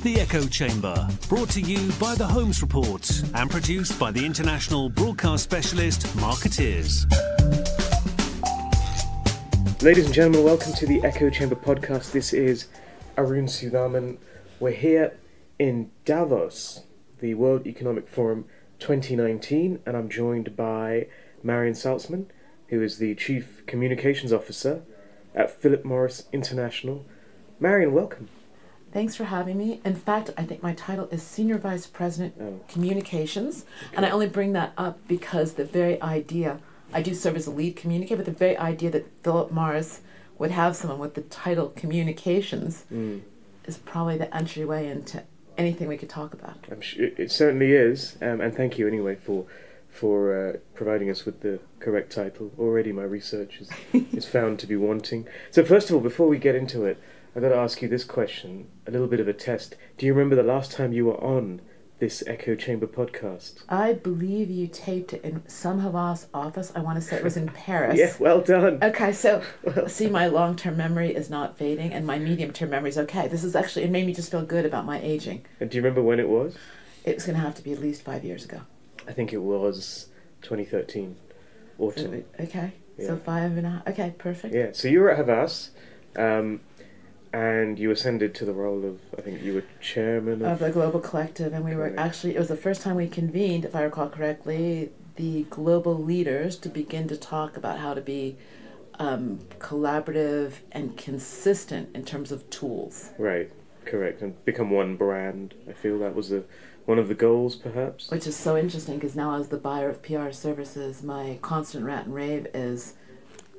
The Echo Chamber, brought to you by the Holmes Report and produced by the international broadcast specialist Marketeers. Ladies and gentlemen, welcome to the Echo Chamber podcast. This is Arun, Sudhaman. We're here in Davos, the World Economic Forum 2019, and I'm joined by Marion Saltzman, who is the Chief Communications Officer at Philip Morris International. Marion, welcome. Thanks for having me. In fact, I think my title is Senior Vice President Communications, and I only bring that up because the very idea, I do serve as a lead communicator, but the very idea that Philip Morris would have someone with the title Communications is probably the entryway into anything we could talk about. I'm sure it certainly is, and thank you anyway for providing us with the correct title. Already my research is found to be wanting. So first of all, before we get into it, I've got to ask you this question, a little bit of a test. Do you remember the last time you were on this Echo Chamber podcast? I believe you taped it in some Havas office. I want to say it was in Paris. Yeah, well done. Okay, so see, my long-term memory is not fading, and my medium-term memory is okay. This is actually, it made me just feel good about my aging. And do you remember when it was? It was going to have to be at least 5 years ago. I think it was 2013, autumn. Okay, Yeah. so 5.5. Okay, perfect. Yeah, so you were at Havas, and you ascended to the role of, I think you were chairman Of the Global Collective, and we were actually, it was the first time we convened, if I recall correctly, the global leaders to begin to talk about how to be collaborative and consistent in terms of tools. Right, correct, and become one brand. I feel that was one of the goals, perhaps. Which is so interesting, because now as the buyer of PR services, my constant rant and rave is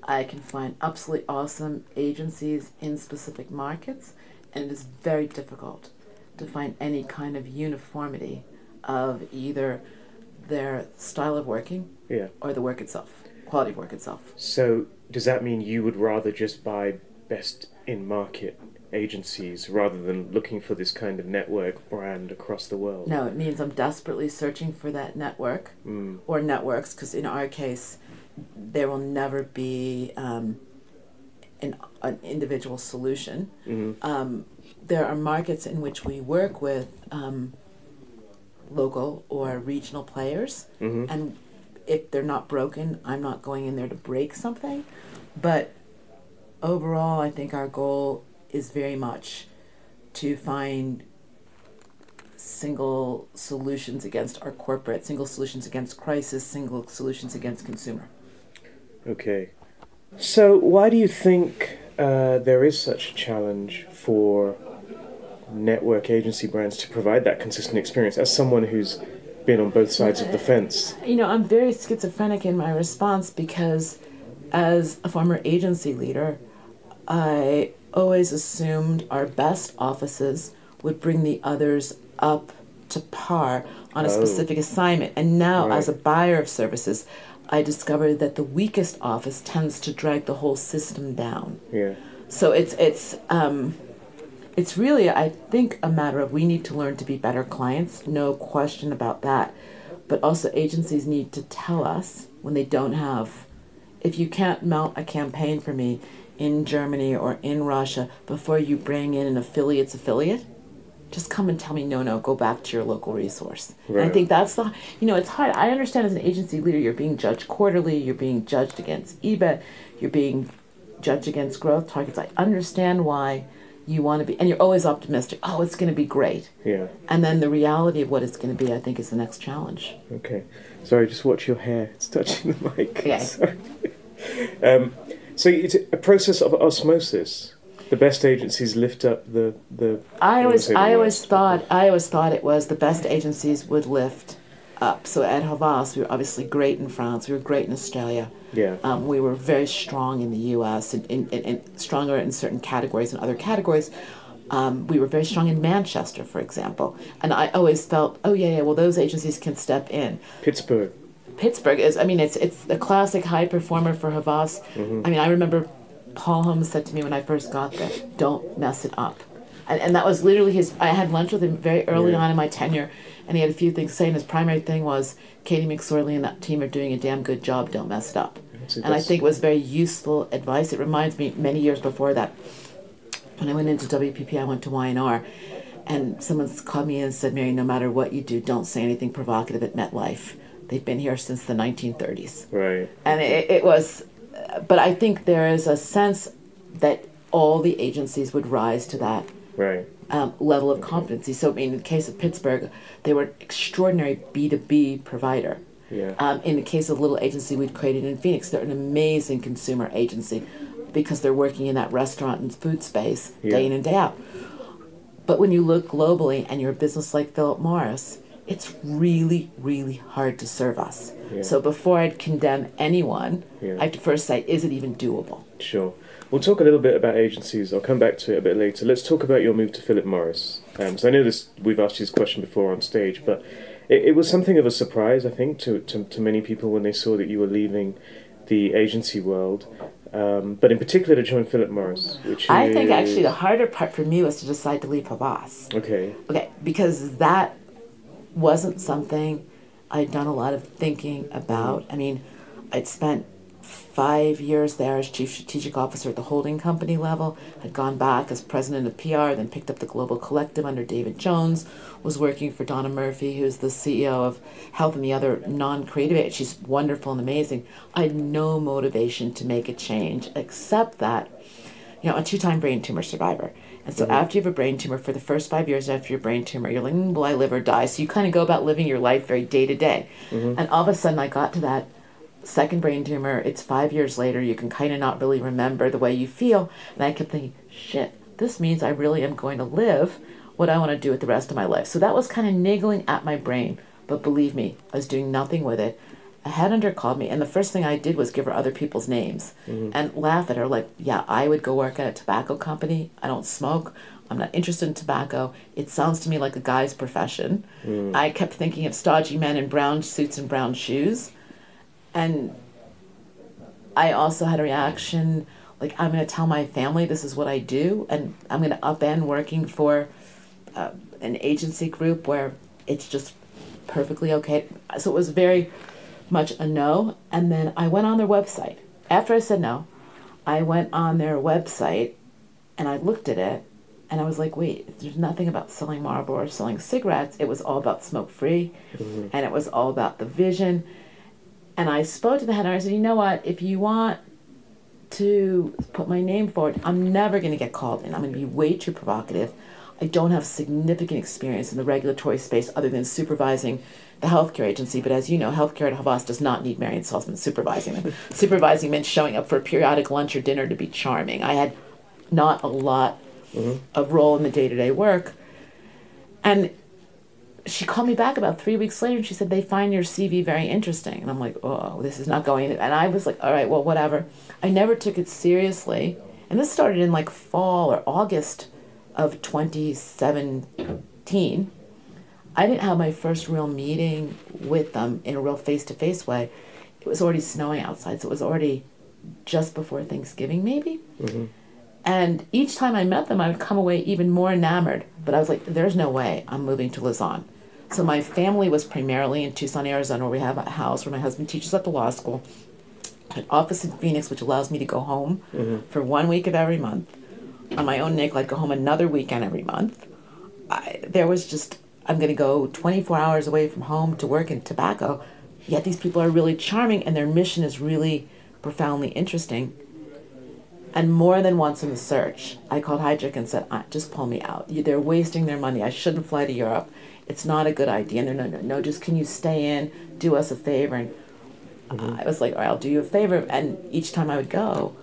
I can find absolutely awesome agencies in specific markets, and it is very difficult to find any kind of uniformity of either their style of working or the work itself, quality of work itself. So does that mean you would rather just buy best in-market agencies rather than looking for this kind of network brand across the world? No, it means I'm desperately searching for that network or networks, because in our case, there will never be an individual solution. There are markets in which we work with local or regional players, and if they're not broken, I'm not going in there to break something. But overall, I think our goal is very much to find single solutions against our corporate, single solutions against crisis, single solutions against consumer. Okay. So why do you think there is such a challenge for network agency brands to provide that consistent experience, as someone who's been on both sides of the fence? You know, I'm very schizophrenic in my response, because as a former agency leader, I always assumed our best offices would bring the others up to par on a specific assignment. And now, as a buyer of services, I discovered that the weakest office tends to drag the whole system down. Yeah. So it's really, I think, a matter of we need to learn to be better clients, no question about that. But also agencies need to tell us when they don't have, if you can't mount a campaign for me in Germany or in Russia before you bring in an affiliate, just come and tell me, no, go back to your local resource. Right. And I think that's it's hard. I understand as an agency leader, you're being judged quarterly, you're being judged against EBIT, you're being judged against growth targets. I understand why you want to be, and you're always optimistic. Oh, it's going to be great. Yeah. And then the reality of what it's going to be, I think, is the next challenge. Okay. Sorry, just watch your hair. It's touching the mic. Okay. Sorry. So it's a process of osmosis. The best agencies lift up the. I always thought it was the best agencies would lift up. So at Havas, we were obviously great in France. We were great in Australia. Yeah. We were very strong in the U.S. and stronger in certain categories. In other categories, we were very strong in Manchester, for example. And I always felt, well, those agencies can step in. Pittsburgh is. I mean, it's the classic high performer for Havas. I mean, I remember Paul Holmes said to me when I first got there, "Don't mess it up," and that was literally his. I had lunch with him very early on in my tenure, and he had a few things to say. And his primary thing was, "Katie McSorley and that team are doing a damn good job. Don't mess it up." And I think it was very useful advice. It reminds me many years before that, when I went into WPP, I went to Y&R, And someone's called me in and said, Mary, no matter what you do, don't say anything provocative at MetLife. They've been here since the 1930s. Right. And it was, but I think there is a sense that all the agencies would rise to that Right. level of competency. So, I mean, in the case of Pittsburgh, they were an extraordinary B2B provider. Yeah. In the case of Little Agency we'd created in Phoenix, they're an amazing consumer agency because they're working in that restaurant and food space day in and day out. But when you look globally and you're a business like Philip Morris, it's really, really hard to serve us. Yeah. So before I'd condemn anyone, Yeah. I have to first say, is it even doable? Sure. We'll talk a little bit about agencies. I'll come back to it a bit later. Let's talk about your move to Philip Morris. So I know we've asked you this question before on stage, but it was something of a surprise, I think, to many people when they saw that you were leaving the agency world, but in particular to join Philip Morris, which I think actually the harder part for me was to decide to leave Havas. Okay, because that wasn't something I'd done a lot of thinking about. I mean, I'd spent 5 years there as chief strategic officer at the holding company level, had gone back as president of PR, then picked up the Global Collective under David Jones, was working for Donna Murphy, who's the CEO of Health and the other non-creative. She's wonderful and amazing. I had no motivation to make a change except that, a two-time brain tumor survivor. And so after you have a brain tumor, for the first 5 years after your brain tumor, you're like, will I live or die? So you kind of go about living your life very day to day. And all of a sudden I got to that second brain tumor. It's 5 years later. You can kind of not really remember the way you feel. And I kept thinking, shit, this means I really am going to live what I want to do with the rest of my life. So that was kind of niggling at my brain. But believe me, I was doing nothing with it. A headhunter called me, and the first thing I did was give her other people's names and laugh at her like, yeah, I would go work at a tobacco company. I don't smoke. I'm not interested in tobacco. It sounds to me like a guy's profession. I kept thinking of stodgy men in brown suits and brown shoes. And I also had a reaction like, I'm going to tell my family this is what I do, and I'm going to upend working for an agency group where it's just perfectly okay. So it was very much a no. And then I went on their website. After I said no, I went on their website and I looked at it and I was like, wait, there's nothing about selling Marlboro or selling cigarettes. It was all about smoke-free and it was all about the vision. And I spoke to the head and I said, you know what, if you want to put my name forward, I'm never going to get called in. I'm going to be way too provocative. I don't have significant experience in the regulatory space other than supervising the healthcare agency. But as you know, healthcare at Havas does not need Marion Salzman supervising them. Supervising meant showing up for a periodic lunch or dinner to be charming. I had not a lot of role in the day-to-day work. And she called me back about 3 weeks later and she said, they find your CV very interesting. And I'm like, oh, this is not going. And I was like, all right, well, whatever. I never took it seriously. And this started in like fall or August of 2017. I didn't have my first real meeting with them in a real face-to-face way. It was already snowing outside, so it was already just before Thanksgiving, maybe. And each time I met them, I would come away even more enamored. But I was like, there's no way I'm moving to Lausanne. So my family was primarily in Tucson, Arizona, where we have a house where my husband teaches at the law school. An office in Phoenix, which allows me to go home for 1 week of every month. On my own nickel, I'd go home another weekend every month. There was just, I'm going to go 24 hours away from home to work in tobacco, yet these people are really charming and their mission is really profoundly interesting. And more than once in the search, I called Heydrich and said, just pull me out. They're wasting their money. I shouldn't fly to Europe. It's not a good idea. And they're, no, just can you stay in, do us a favor? And I was like, all right, I'll do you a favor. And each time I would go,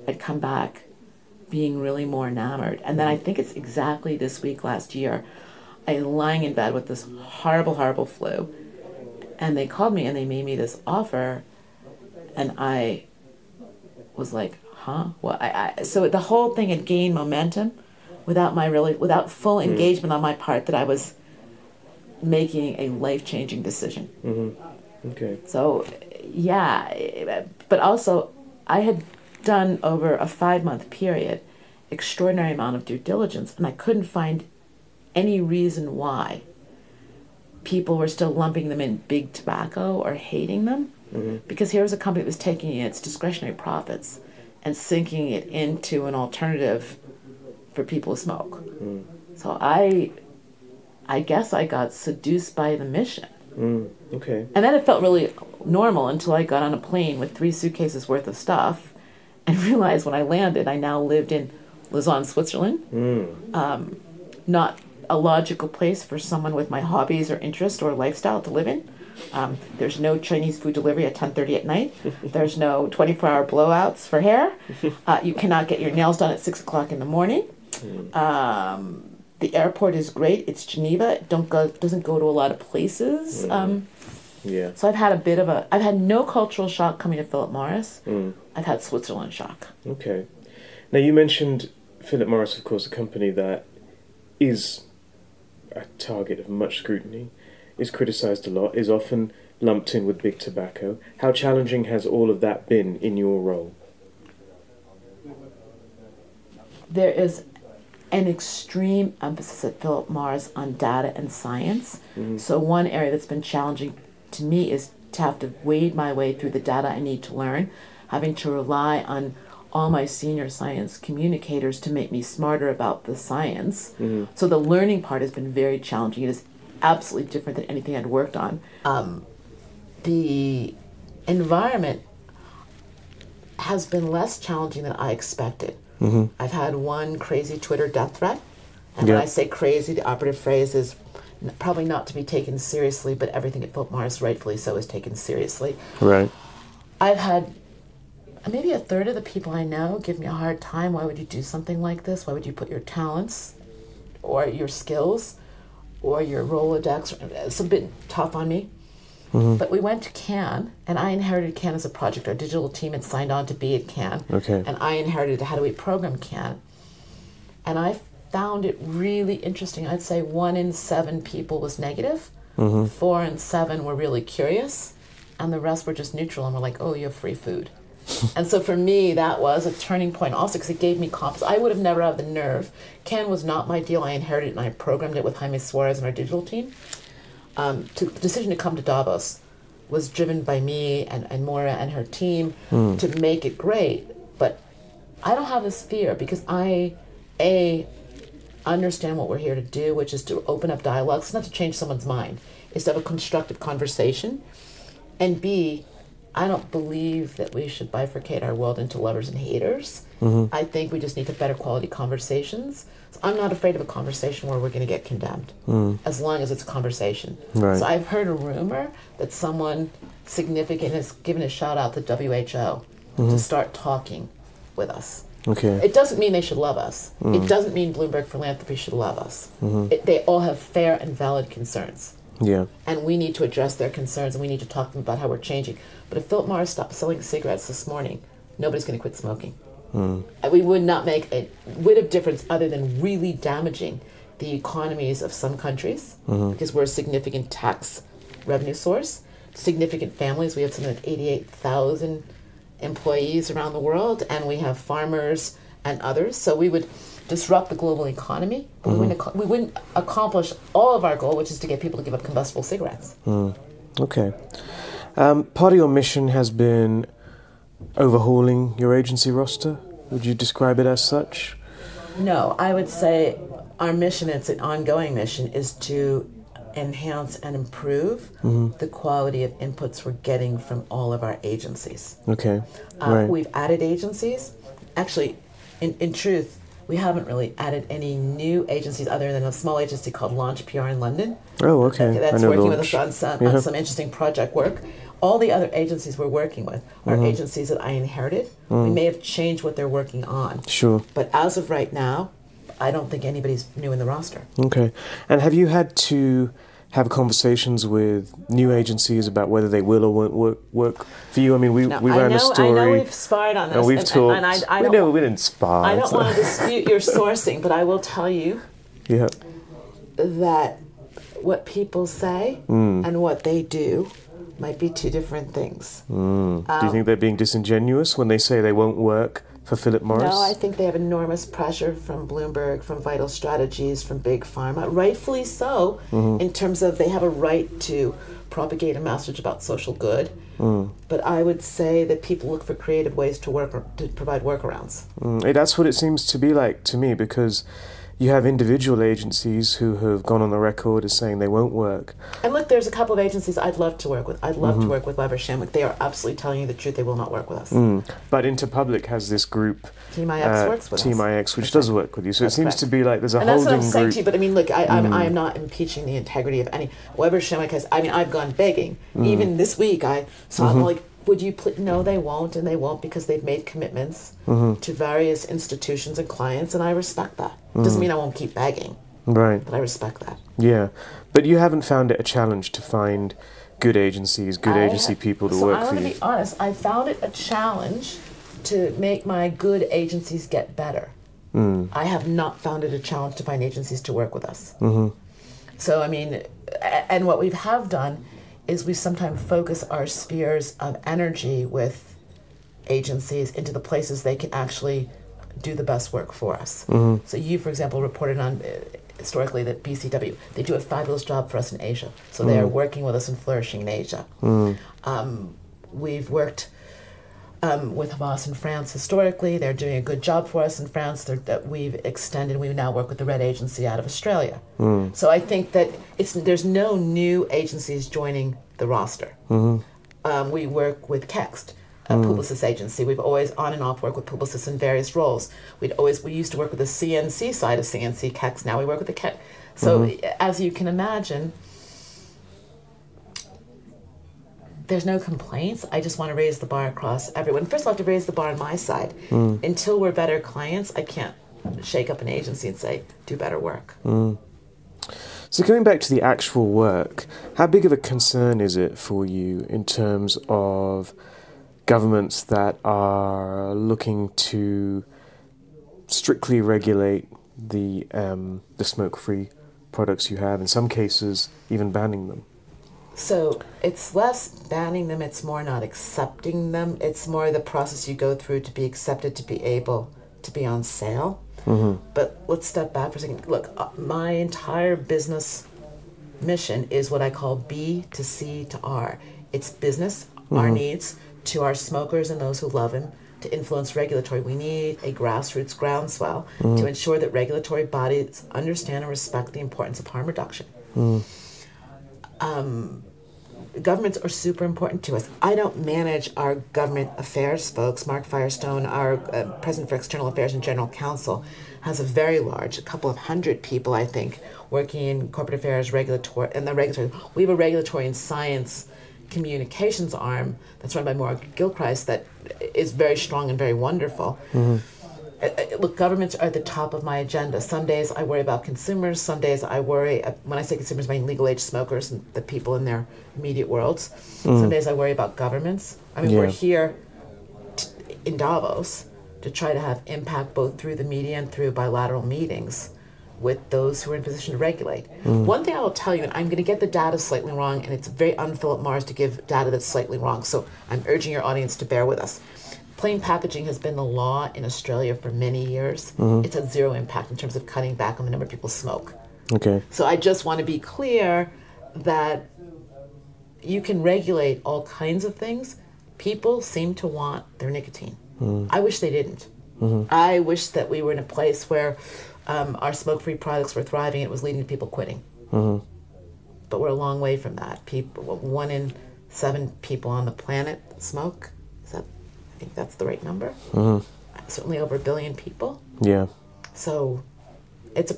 I'd come back being really more enamored. And then I think it's exactly this week last year, I was lying in bed with this horrible, horrible flu. And they called me and they made me this offer. And I was like, huh? Well, so the whole thing had gained momentum without full engagement on my part that I was making a life-changing decision. Okay. So, yeah, but also I had done over a 5-month period extraordinary amount of due diligence, and I couldn't find any reason why people were still lumping them in big tobacco or hating them, because here was a company that was taking its discretionary profits and sinking it into an alternative for people who smoke. So I I guess I got seduced by the mission. Okay. And then it felt really normal until I got on a plane with 3 suitcases worth of stuff and realized when I landed, I now lived in Lausanne, Switzerland. Not a logical place for someone with my hobbies or interests or lifestyle to live in. There's no Chinese food delivery at 10:30 at night. There's no 24-hour blowouts for hair. You cannot get your nails done at 6 o'clock in the morning. The airport is great. It's Geneva. It doesn't go to a lot of places. So I've had no cultural shock coming to Philip Morris. I've had Switzerland shock. Okay. Now you mentioned Philip Morris, of course, a company that is a target of much scrutiny, is criticised a lot, is often lumped in with big tobacco. How challenging has all of that been in your role? There is an extreme emphasis at Philip Morris on data and science. So one area that's been challenging to me is to have to wade my way through the data I need to learn, having to rely on all my senior science communicators to make me smarter about the science. So the learning part has been very challenging. It is absolutely different than anything I'd worked on. The environment has been less challenging than I expected. I've had one crazy Twitter death threat. And when I say crazy, the operative phrase is probably not to be taken seriously, but everything at Philip Morris, rightfully so, is taken seriously. Right. I've had maybe a third of the people I know give me a hard time. Why would you do something like this? Why would you put your talents or your skills or your Rolodex? It's a bit tough on me. But we went to Cannes, and I inherited Cannes as a project. Our digital team had signed on to be at Cannes. And I inherited how do we program Cannes. And I found it really interesting. I'd say 1 in 7 people was negative. 4 in 7 were really curious. And the rest were just neutral and were like, oh, you have free food. And so for me, that was a turning point also because it gave me confidence. I would have never had the nerve. Cannes was not my deal. I inherited it and I programmed it with Jaime Suarez and our digital team. The decision to come to Davos was driven by me and Maura and her team to make it great. But I don't have this fear because I understand what we're here to do, which is to open up dialogue. It's not to change someone's mind. It's to have a constructive conversation. And B, I don't believe that we should bifurcate our world into lovers and haters. I think we just need to better quality conversations. So I'm not afraid of a conversation where we're going to get condemned, as long as it's a conversation. Right. So I've heard a rumor that someone significant has given a shout out to WHO to start talking with us. It doesn't mean they should love us. It doesn't mean Bloomberg Philanthropy should love us. They all have fair and valid concerns. And we need to address their concerns, and we need to talk to them about how we're changing. But if Philip Morris stopped selling cigarettes this morning, nobody's going to quit smoking. And we would not make a whit of difference other than really damaging the economies of some countries because we're a significant tax revenue source, significant families. We have something like 88,000 employees around the world, and we have farmers and others. So we would disrupt the global economy, but we wouldn't accomplish all of our goal, which is to get people to give up combustible cigarettes. Okay. Part of your mission has been overhauling your agency roster. Would you describe it as such? No, I would say our mission, it's an ongoing mission, is to enhance and improve the quality of inputs we're getting from all of our agencies. We've added agencies. Actually, in truth, we haven't really added any new agencies other than a small agency called Launch PR in London. That's working with us on some interesting project work. All the other agencies we're working with are agencies that I inherited. We may have changed what they're working on. But as of right now, I don't think anybody's new in the roster. And have you had to have conversations with new agencies about whether they will or won't work for you? I mean, we ran a story. I know we've sparred on this. And we've talked. And we didn't spar. I don't want to dispute your sourcing, but I will tell you that what people say and what they do might be two different things. Do you think they're being disingenuous when they say they won't work for Philip Morris? No, I think they have enormous pressure from Bloomberg, from Vital Strategies, from Big Pharma, rightfully so, in terms of they have a right to propagate a message about social good. But I would say that people look for creative ways to provide workarounds. That's what it seems to be like to me, because you have individual agencies who have gone on the record as saying they won't work. And look, there's a couple of agencies I'd love to work with. I'd love to work with Weber Shandwick. They are absolutely telling you the truth. They will not work with us. But Interpublic has this group, Team IX works with Team us. IX, which does work with you. So it seems to be like there's a and holding that's what I'm saying group. to you. But I mean, look, I am not impeaching the integrity of any. Weber Shandwick has. I mean, I've gone begging. Even this week, I'm like, would you please? No, they won't, and they won't because they've made commitments to various institutions and clients, and I respect that. Doesn't mean I won't keep begging. Right. But I respect that. Yeah. But you haven't found it a challenge to find good agencies, good agency people to work for you? I'm going to be honest. I found it a challenge to make my good agencies get better. I have not found it a challenge to find agencies to work with us. So, I mean, and what we have done is we sometimes focus our spheres of energy with agencies into the places they can actually do the best work for us. So you, for example, reported on historically that BCW, they do a fabulous job for us in Asia. So they are working with us and flourishing in Asia. We've worked with Havas in France historically. They're doing a good job for us in France. We've extended. We now work with the Red Agency out of Australia. So I think that there's no new agencies joining the roster. We work with Kext, a Publicis agency. We've always on and off worked with Publicis in various roles. We used to work with the CNC side of CNC Kext. Now we work with the Kext. So as you can imagine, there's no complaints. I just want to raise the bar across everyone. First of all, I have to raise the bar on my side. Until we're better clients, I can't shake up an agency and say, do better work. So going back to the actual work, how big of a concern is it for you in terms of governments that are looking to strictly regulate the smoke-free products you have, in some cases even banning them? So it's less banning them, it's more not accepting them. It's more the process you go through to be accepted, to be able to be on sale. But let's step back for a second. Look, my entire business mission is what I call B to C to R. It's business, our needs, to our smokers and those who love him, to influence regulatory. We need a grassroots groundswell to ensure that regulatory bodies understand and respect the importance of harm reduction. Governments are super important to us. I don't manage our government affairs folks. Mark Firestone, our President for External Affairs and General Counsel, has a very large, a couple of hundred people, I think, working in corporate affairs, regulatory, and the regulatory. We have a regulatory and science communications arm that's run by Maura Gilchrist that is very strong and very wonderful. Look, governments are at the top of my agenda. Some days I worry about consumers. Some days I worry, when I say consumers, I mean legal age smokers and the people in their immediate worlds. Some days I worry about governments. I mean, we're here in Davos to try to have impact both through the media and through bilateral meetings with those who are in position to regulate. One thing I will tell you, and I'm going to get the data slightly wrong, and it's very un-Philip Morris to give data that's slightly wrong, so I'm urging your audience to bear with us. Plain packaging has been the law in Australia for many years. It's had zero impact in terms of cutting back on the number of people who smoke. Okay. So I just want to be clear that you can regulate all kinds of things. People seem to want their nicotine. I wish they didn't. I wish that we were in a place where our smoke-free products were thriving. It was leading to people quitting. But we're a long way from that. 1 in 7 people on the planet smoke. I think that's the right number. Certainly over 1 billion people. Yeah. So it's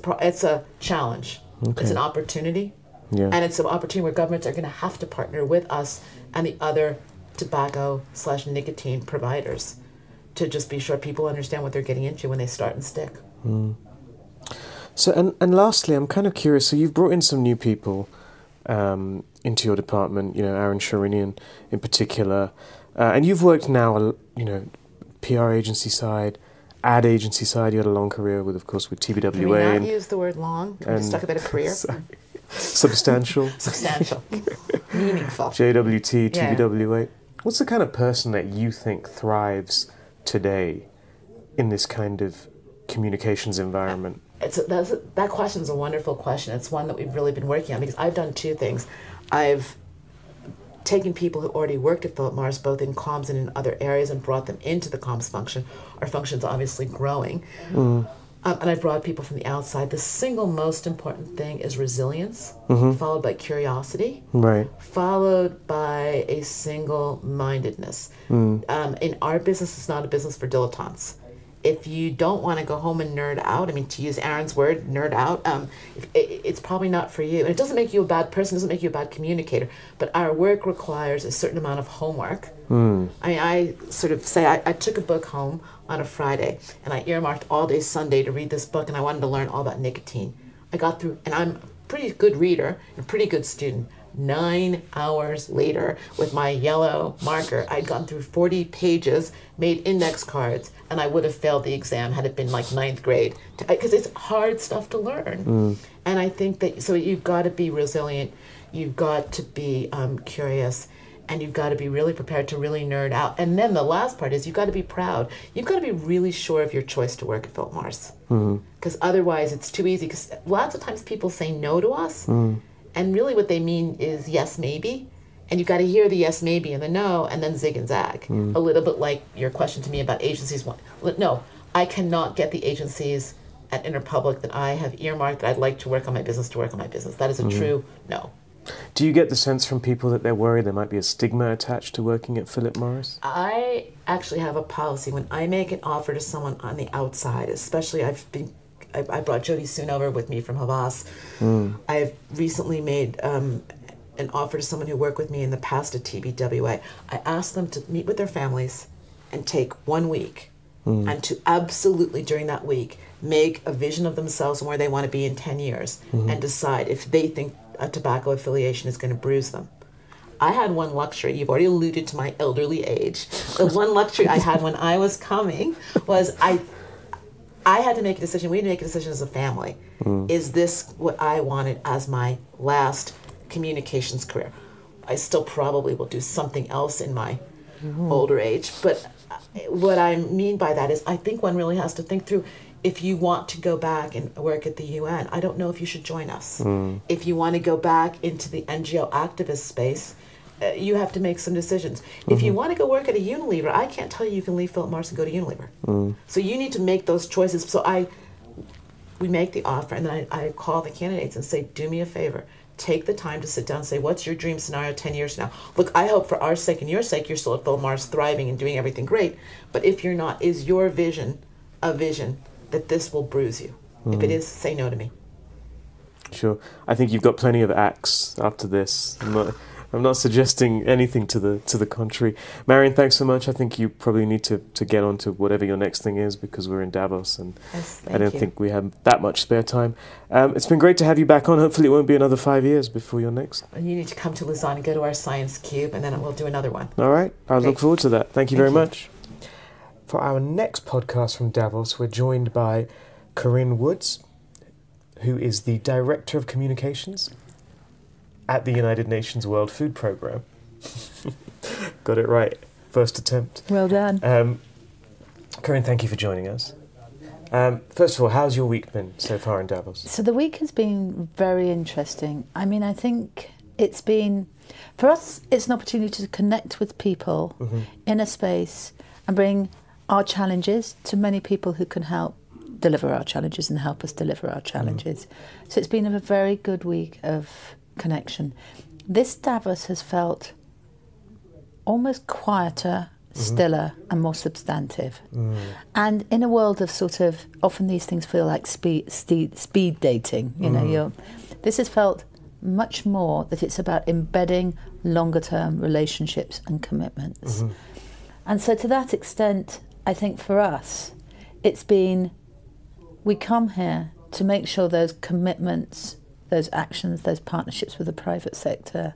a challenge. Okay. It's an opportunity. Yeah. And it's an opportunity where governments are going to have to partner with us and the other tobacco/nicotine providers to just be sure people understand what they're getting into when they start and stick. So, and lastly, I'm kind of curious. So you've brought in some new people into your department, Arun in particular. And you've worked now, PR agency side, ad agency side. You had a long career with, of course, with TBWA. Can we not use the word long? Can we just talk about a career? Substantial. Substantial. Meaningful. JWT, TBWA. What's the kind of person that you think thrives today in this kind of communications environment? That question is a wonderful question. It's one that we've really been working on because I've done two things. I've taken people who already worked at Philip Morris, both in comms and in other areas, and brought them into the comms function. Our function's obviously growing. and I've brought people from the outside. The single most important thing is resilience, followed by curiosity, followed by a single-mindedness. In our business, it's not a business for dilettantes. If you don't want to go home and nerd out, I mean, to use Aaron's word, nerd out, it's probably not for you. And it doesn't make you a bad person, it doesn't make you a bad communicator, but our work requires a certain amount of homework. I mean, I sort of say, I took a book home on a Friday, and I earmarked all day Sunday to read this book, and I wanted to learn all about nicotine. I got through, and I'm a pretty good reader and a pretty good student. 9 hours later, with my yellow marker, I'd gone through 40 pages, made index cards, and I would have failed the exam had it been like 9th grade, because it's hard stuff to learn. And I think that, so you've got to be resilient, you've got to be curious, and you've got to be really prepared to really nerd out. And then the last part is you've got to be proud. You've got to be really sure of your choice to work at Philip Morris. Because otherwise it's too easy, because lots of times people say no to us, and really what they mean is yes, maybe. And you've got to hear the yes, maybe, and the no, and then zig and zag. A little bit like your question to me about agencies. No, I cannot get the agencies at Interpublic that I have earmarked that I'd like to work on my business to work on my business. That is a true no. Do you get the sense from people that they're worried there might be a stigma attached to working at Philip Morris? I actually have a policy. When I make an offer to someone on the outside, especially I brought Jody Soon over with me from Havas. I've recently made an offer to someone who worked with me in the past at TBWA. I asked them to meet with their families and take 1 week and to absolutely during that week make a vision of themselves and where they want to be in 10 years and decide if they think a tobacco affiliation is going to bruise them. I had one luxury. You've already alluded to my elderly age. The one luxury I had when I was coming was I had to make a decision. We had to make a decision as a family. Is this what I wanted as my last communications career? I still probably will do something else in my older age. But what I mean by that is I think one really has to think through, if you want to go back and work at the UN, I don't know if you should join us. If you want to go back into the NGO activist space, you have to make some decisions. If you want to go work at a Unilever, I can't tell you can leave Philip Morris and go to Unilever. So you need to make those choices. So we make the offer, and then I call the candidates and say, do me a favor. Take the time to sit down and say, what's your dream scenario 10 years from now? Look, I hope for our sake and your sake, you're still at Philip Morris thriving and doing everything great. But if you're not, is your vision a vision that this will bruise you? If it is, say no to me. Sure. I think you've got plenty of acts after this. I'm not suggesting anything to the contrary. Marion, thanks so much. I think you probably need to get on to whatever your next thing is, because we're in Davos and Yes, I don't think we have that much spare time. It's been great to have you back on. Hopefully it won't be another 5 years before your next. And you need to come to Lausanne and go to our Science Cube, and then we'll do another one. All right. I look forward to that. Thank you very much. you. For our next podcast from Davos, we're joined by Corinne Woods, who is the Director of Communications at the United Nations World Food Programme. Got it right. First attempt. Well done. Corinne, thank you for joining us. First of all, how's your week been so far in Davos? So the week has been very interesting. I mean, I think it's been, for us, it's an opportunity to connect with people in a space and bring our challenges to many people who can help deliver our challenges and help us deliver our challenges. So it's been a very good week of connection. This Davos has felt almost quieter, stiller and more substantive. And in a world of sort of, often these things feel like speed dating, you know, this has felt much more that it's about embedding longer term relationships and commitments. And so to that extent, I think for us, it's been, we come here to make sure those commitments, those actions, those partnerships with the private sector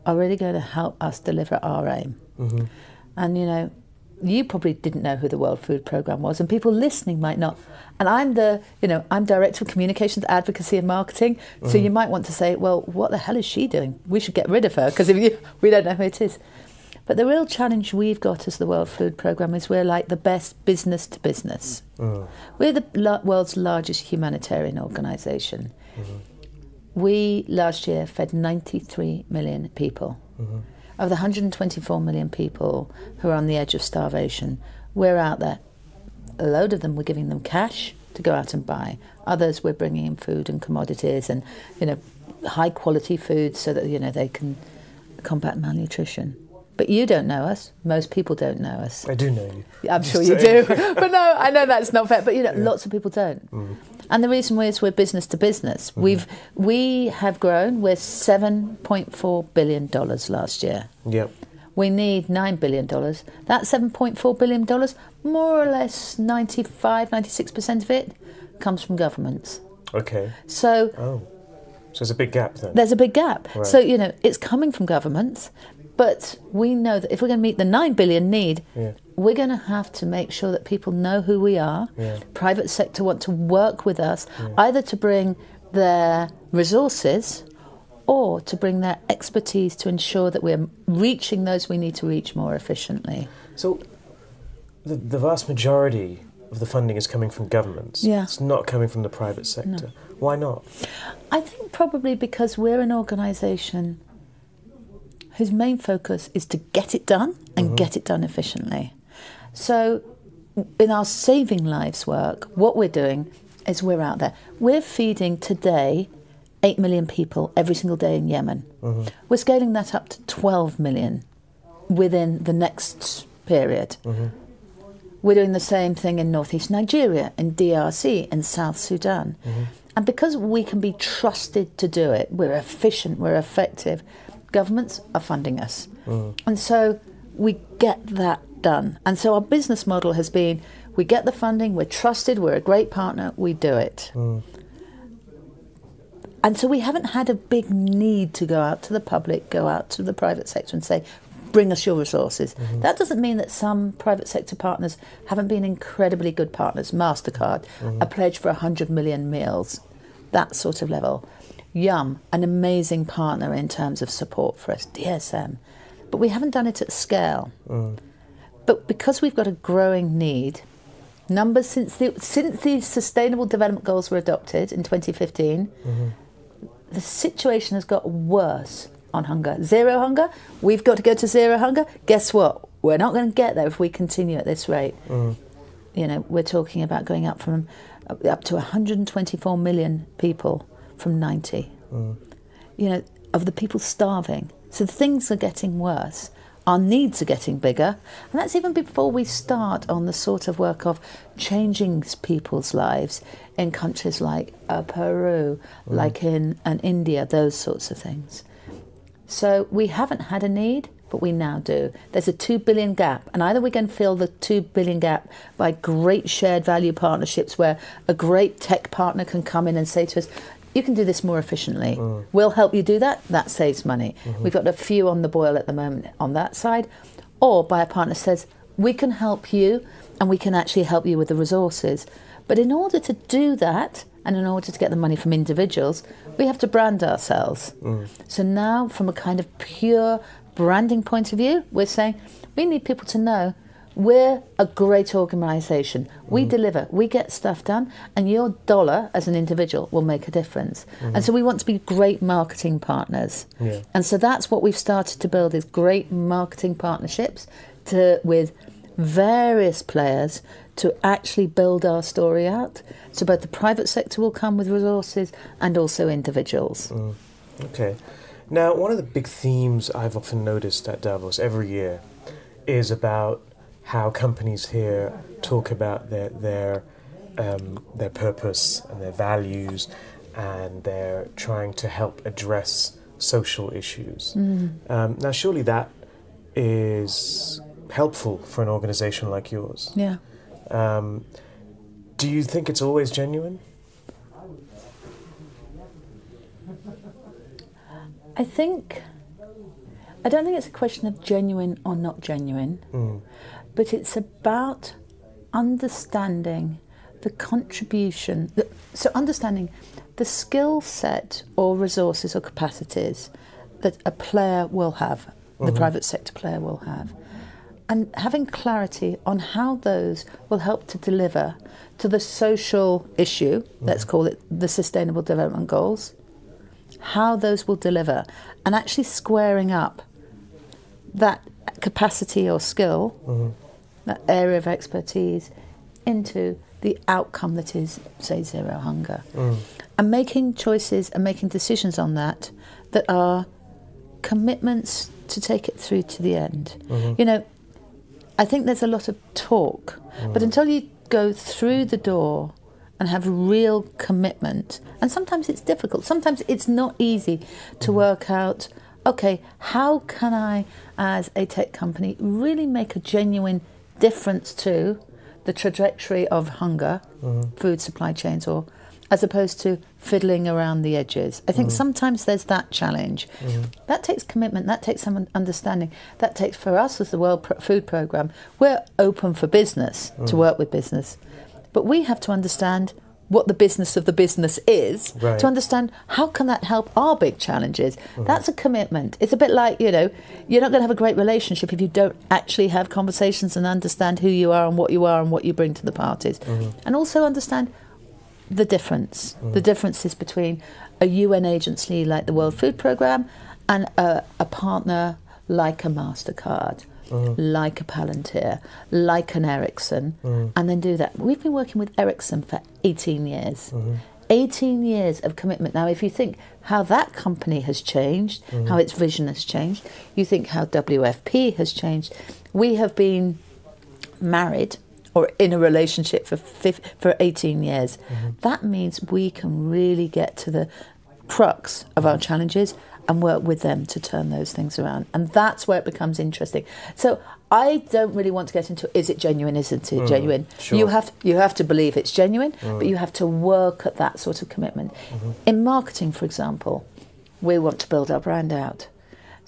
are really going to help us deliver our aim. And, you know, you probably didn't know who the World Food Programme was, and people listening might not. And I'm I'm Director of Communications, Advocacy and Marketing, so you might want to say, well, what the hell is she doing? We should get rid of her, because we don't know who it is. But the real challenge we've got as the World Food Programme is we're like the best business to business. We're the world's largest humanitarian organisation. We, last year, fed 93 million people. Of the 124 million people who are on the edge of starvation, we're out there. A load of them, we're giving them cash. to go out and buy. Others, we're bringing in food and commodities and, high quality food so that, they can combat malnutrition. But you don't know us. Most people don't know us. I do know you. I'm sure you do. But no, I know that's not fair. But, lots of people don't. And the reason is we're business to business. We have grown. We're $7.4 billion last year. Yep. We need $9 billion. That $7.4 billion, more or less 96% of it comes from governments. Okay. So there's a big gap then. There's a big gap. Right. So, it's coming from governments, but we know that if we're going to meet the 9 billion need, we're going to have to make sure that people know who we are. Yeah. Private sector want to work with us, either to bring their resources or to bring their expertise to ensure that we're reaching those we need to reach more efficiently. So the vast majority of the funding is coming from governments. Yeah. It's not coming from the private sector. No. Why not? I think probably because we're an organisation whose main focus is to get it done and get it done efficiently. So in our Saving Lives work, what we're doing is we're out there. We're feeding today 8 million people every single day in Yemen. We're scaling that up to 12 million within the next period. We're doing the same thing in northeast Nigeria, in DRC, in South Sudan. And because we can be trusted to do it, we're efficient, we're effective, governments are funding us. And so we get that done. And so our business model has been, we get the funding, we're trusted, we're a great partner, we do it. And so we haven't had a big need to go out to the public, go out to the private sector and say, bring us your resources. That doesn't mean that some private sector partners haven't been incredibly good partners. MasterCard, a pledge for 100 million meals, that sort of level. Yum, an amazing partner in terms of support for us, DSM. But we haven't done it at scale. But because we've got a growing need, numbers since the Sustainable Development Goals were adopted in 2015, the situation has got worse on hunger. Zero hunger, we've got to go to zero hunger. Guess what? We're not going to get there if we continue at this rate. We're talking about going up to 124 million people from 90. Of the people starving. So things are getting worse. Our needs are getting bigger. And that's even before we start on the sort of work of changing people's lives in countries like Peru, like in India, those sorts of things. So we haven't had a need, but we now do. There's a 2 billion gap, and either we can fill the 2 billion gap by great shared value partnerships where a great tech partner can come in and say to us, you can do this more efficiently. We'll help you do that. That saves money. We've got a few on the boil at the moment on that side. Or by a partner says, we can help you and we can actually help you with the resources. But in order to do that, and in order to get the money from individuals, we have to brand ourselves. So now, from a kind of pure branding point of view, we're saying we need people to know we're a great organisation. We deliver, we get stuff done, and your dollar as an individual will make a difference. And so we want to be great marketing partners. And so that's what we've started to build, is great marketing partnerships with various players to actually build our story out. So both the private sector will come with resources and also individuals. Okay. Now, one of the big themes I've often noticed at Davos every year is about how companies here talk about their purpose and their values, and they're trying to help address social issues. Now, surely that is helpful for an organisation like yours. Yeah. Do you think it's always genuine? I don't think it's a question of genuine or not genuine, but it's about understanding the contribution, understanding the skill set or resources or capacities that a player will have, the private sector player will have, and having clarity on how those will help to deliver to the social issue, let's call it the Sustainable Development Goals, how those will deliver, and actually squaring up that capacity or skill, that area of expertise, into the outcome that is, say, zero hunger. And making choices and making decisions on that are commitments to take it through to the end. You know, I think there's a lot of talk, but until you go through the door and have real commitment, and sometimes it's difficult, sometimes it's not easy to work out, okay, how can I, as a tech company, really make a genuine difference to the trajectory of hunger, food supply chains, or as opposed to fiddling around the edges. I think sometimes there's that challenge. That takes commitment, that takes some understanding. That takes, for us as the World Food Programme, we're open for business, to work with business. But we have to understand what the business of the business is, to understand how can that help our big challenges. That's a commitment. It's a bit like, you know, you're not going to have a great relationship if you don't actually have conversations and understand who you are and what you bring to the parties. And also understand the difference. The differences between a UN agency like the World Food Programme and a partner like a MasterCard, like a Palantir, like an Ericsson, and then do that. We've been working with Ericsson for 18 years. 18 years of commitment. Now, if you think how that company has changed, how its vision has changed, you think how WFP has changed. We have been married or in a relationship for 18 years. That means we can really get to the crux of our challenges and work with them to turn those things around. And that's where it becomes interesting. So I don't really want to get into, is it genuine, isn't it genuine? Sure. You have to believe it's genuine, but you have to work at that sort of commitment. In marketing, for example, we want to build our brand out.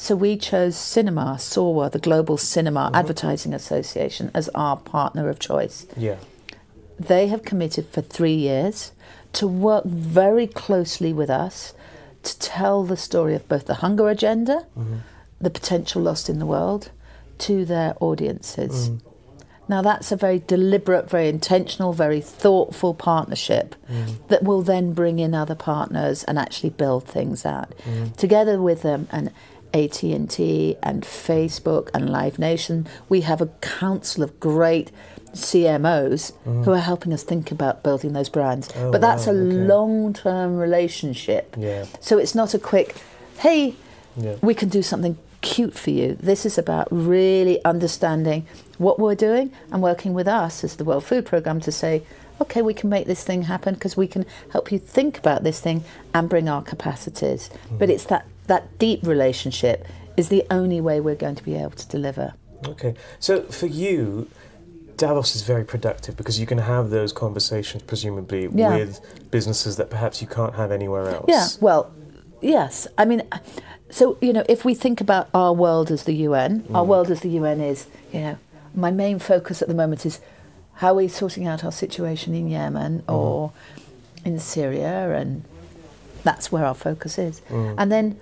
So we chose SAWA, the Global Cinema Advertising Association, as our partner of choice. They have committed for 3 years to work very closely with us to tell the story of both the hunger agenda, the potential lost in the world, to their audiences. Now that's a very deliberate, very intentional, very thoughtful partnership that will then bring in other partners and actually build things out. Together with them and AT&T and Facebook and Live Nation, we have a council of great CMOs who are helping us think about building those brands. But that's a long-term relationship. So it's not a quick, hey, we can do something cute for you. This is about really understanding what we're doing and working with us as the World Food Programme to say, okay, we can make this thing happen because we can help you think about this thing and bring our capacities. But it's that deep relationship is the only way we're going to be able to deliver. Okay, so for you, Davos is very productive because you can have those conversations, presumably, with businesses that perhaps you can't have anywhere else. Yeah, well, yes. I mean, so, you know, if we think about our world as the UN, our world as the UN is, you know, my main focus at the moment is how are we sorting out our situation in Yemen or in Syria, and that's where our focus is. And then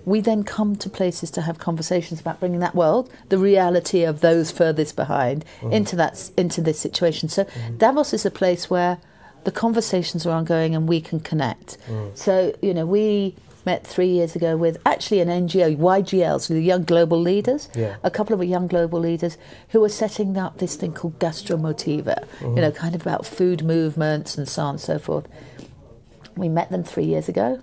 we then come to places to have conversations about bringing that world, the reality of those furthest behind, into this situation. So Davos is a place where the conversations are ongoing and we can connect. So, you know, we met 3 years ago with actually an NGO, YGL, so the Young Global Leaders, a couple of young global leaders who were setting up this thing called Gastromotiva, you know, kind of about food movements and so on and so forth. We met them 3 years ago.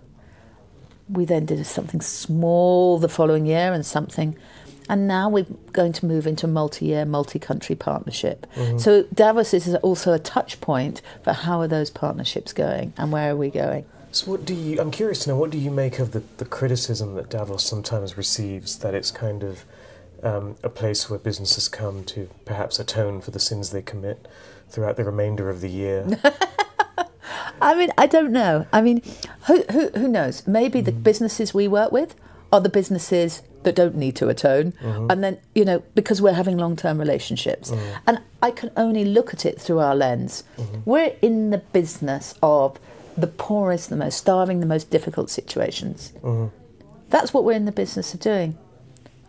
We then did something small the following year and now we're going to move into a multi-year, multi-country partnership. So Davos is also a touch point for how are those partnerships going and where are we going. So I'm curious to know, what do you make of the criticism that Davos sometimes receives, that it's kind of a place where businesses come to perhaps atone for the sins they commit throughout the remainder of the year? I mean, I don't know. I mean, who knows? Maybe the businesses we work with are the businesses that don't need to atone. And then, you know, because we're having long-term relationships. And I can only look at it through our lens. We're in the business of the poorest, the most starving, the most difficult situations. That's what we're in the business of doing.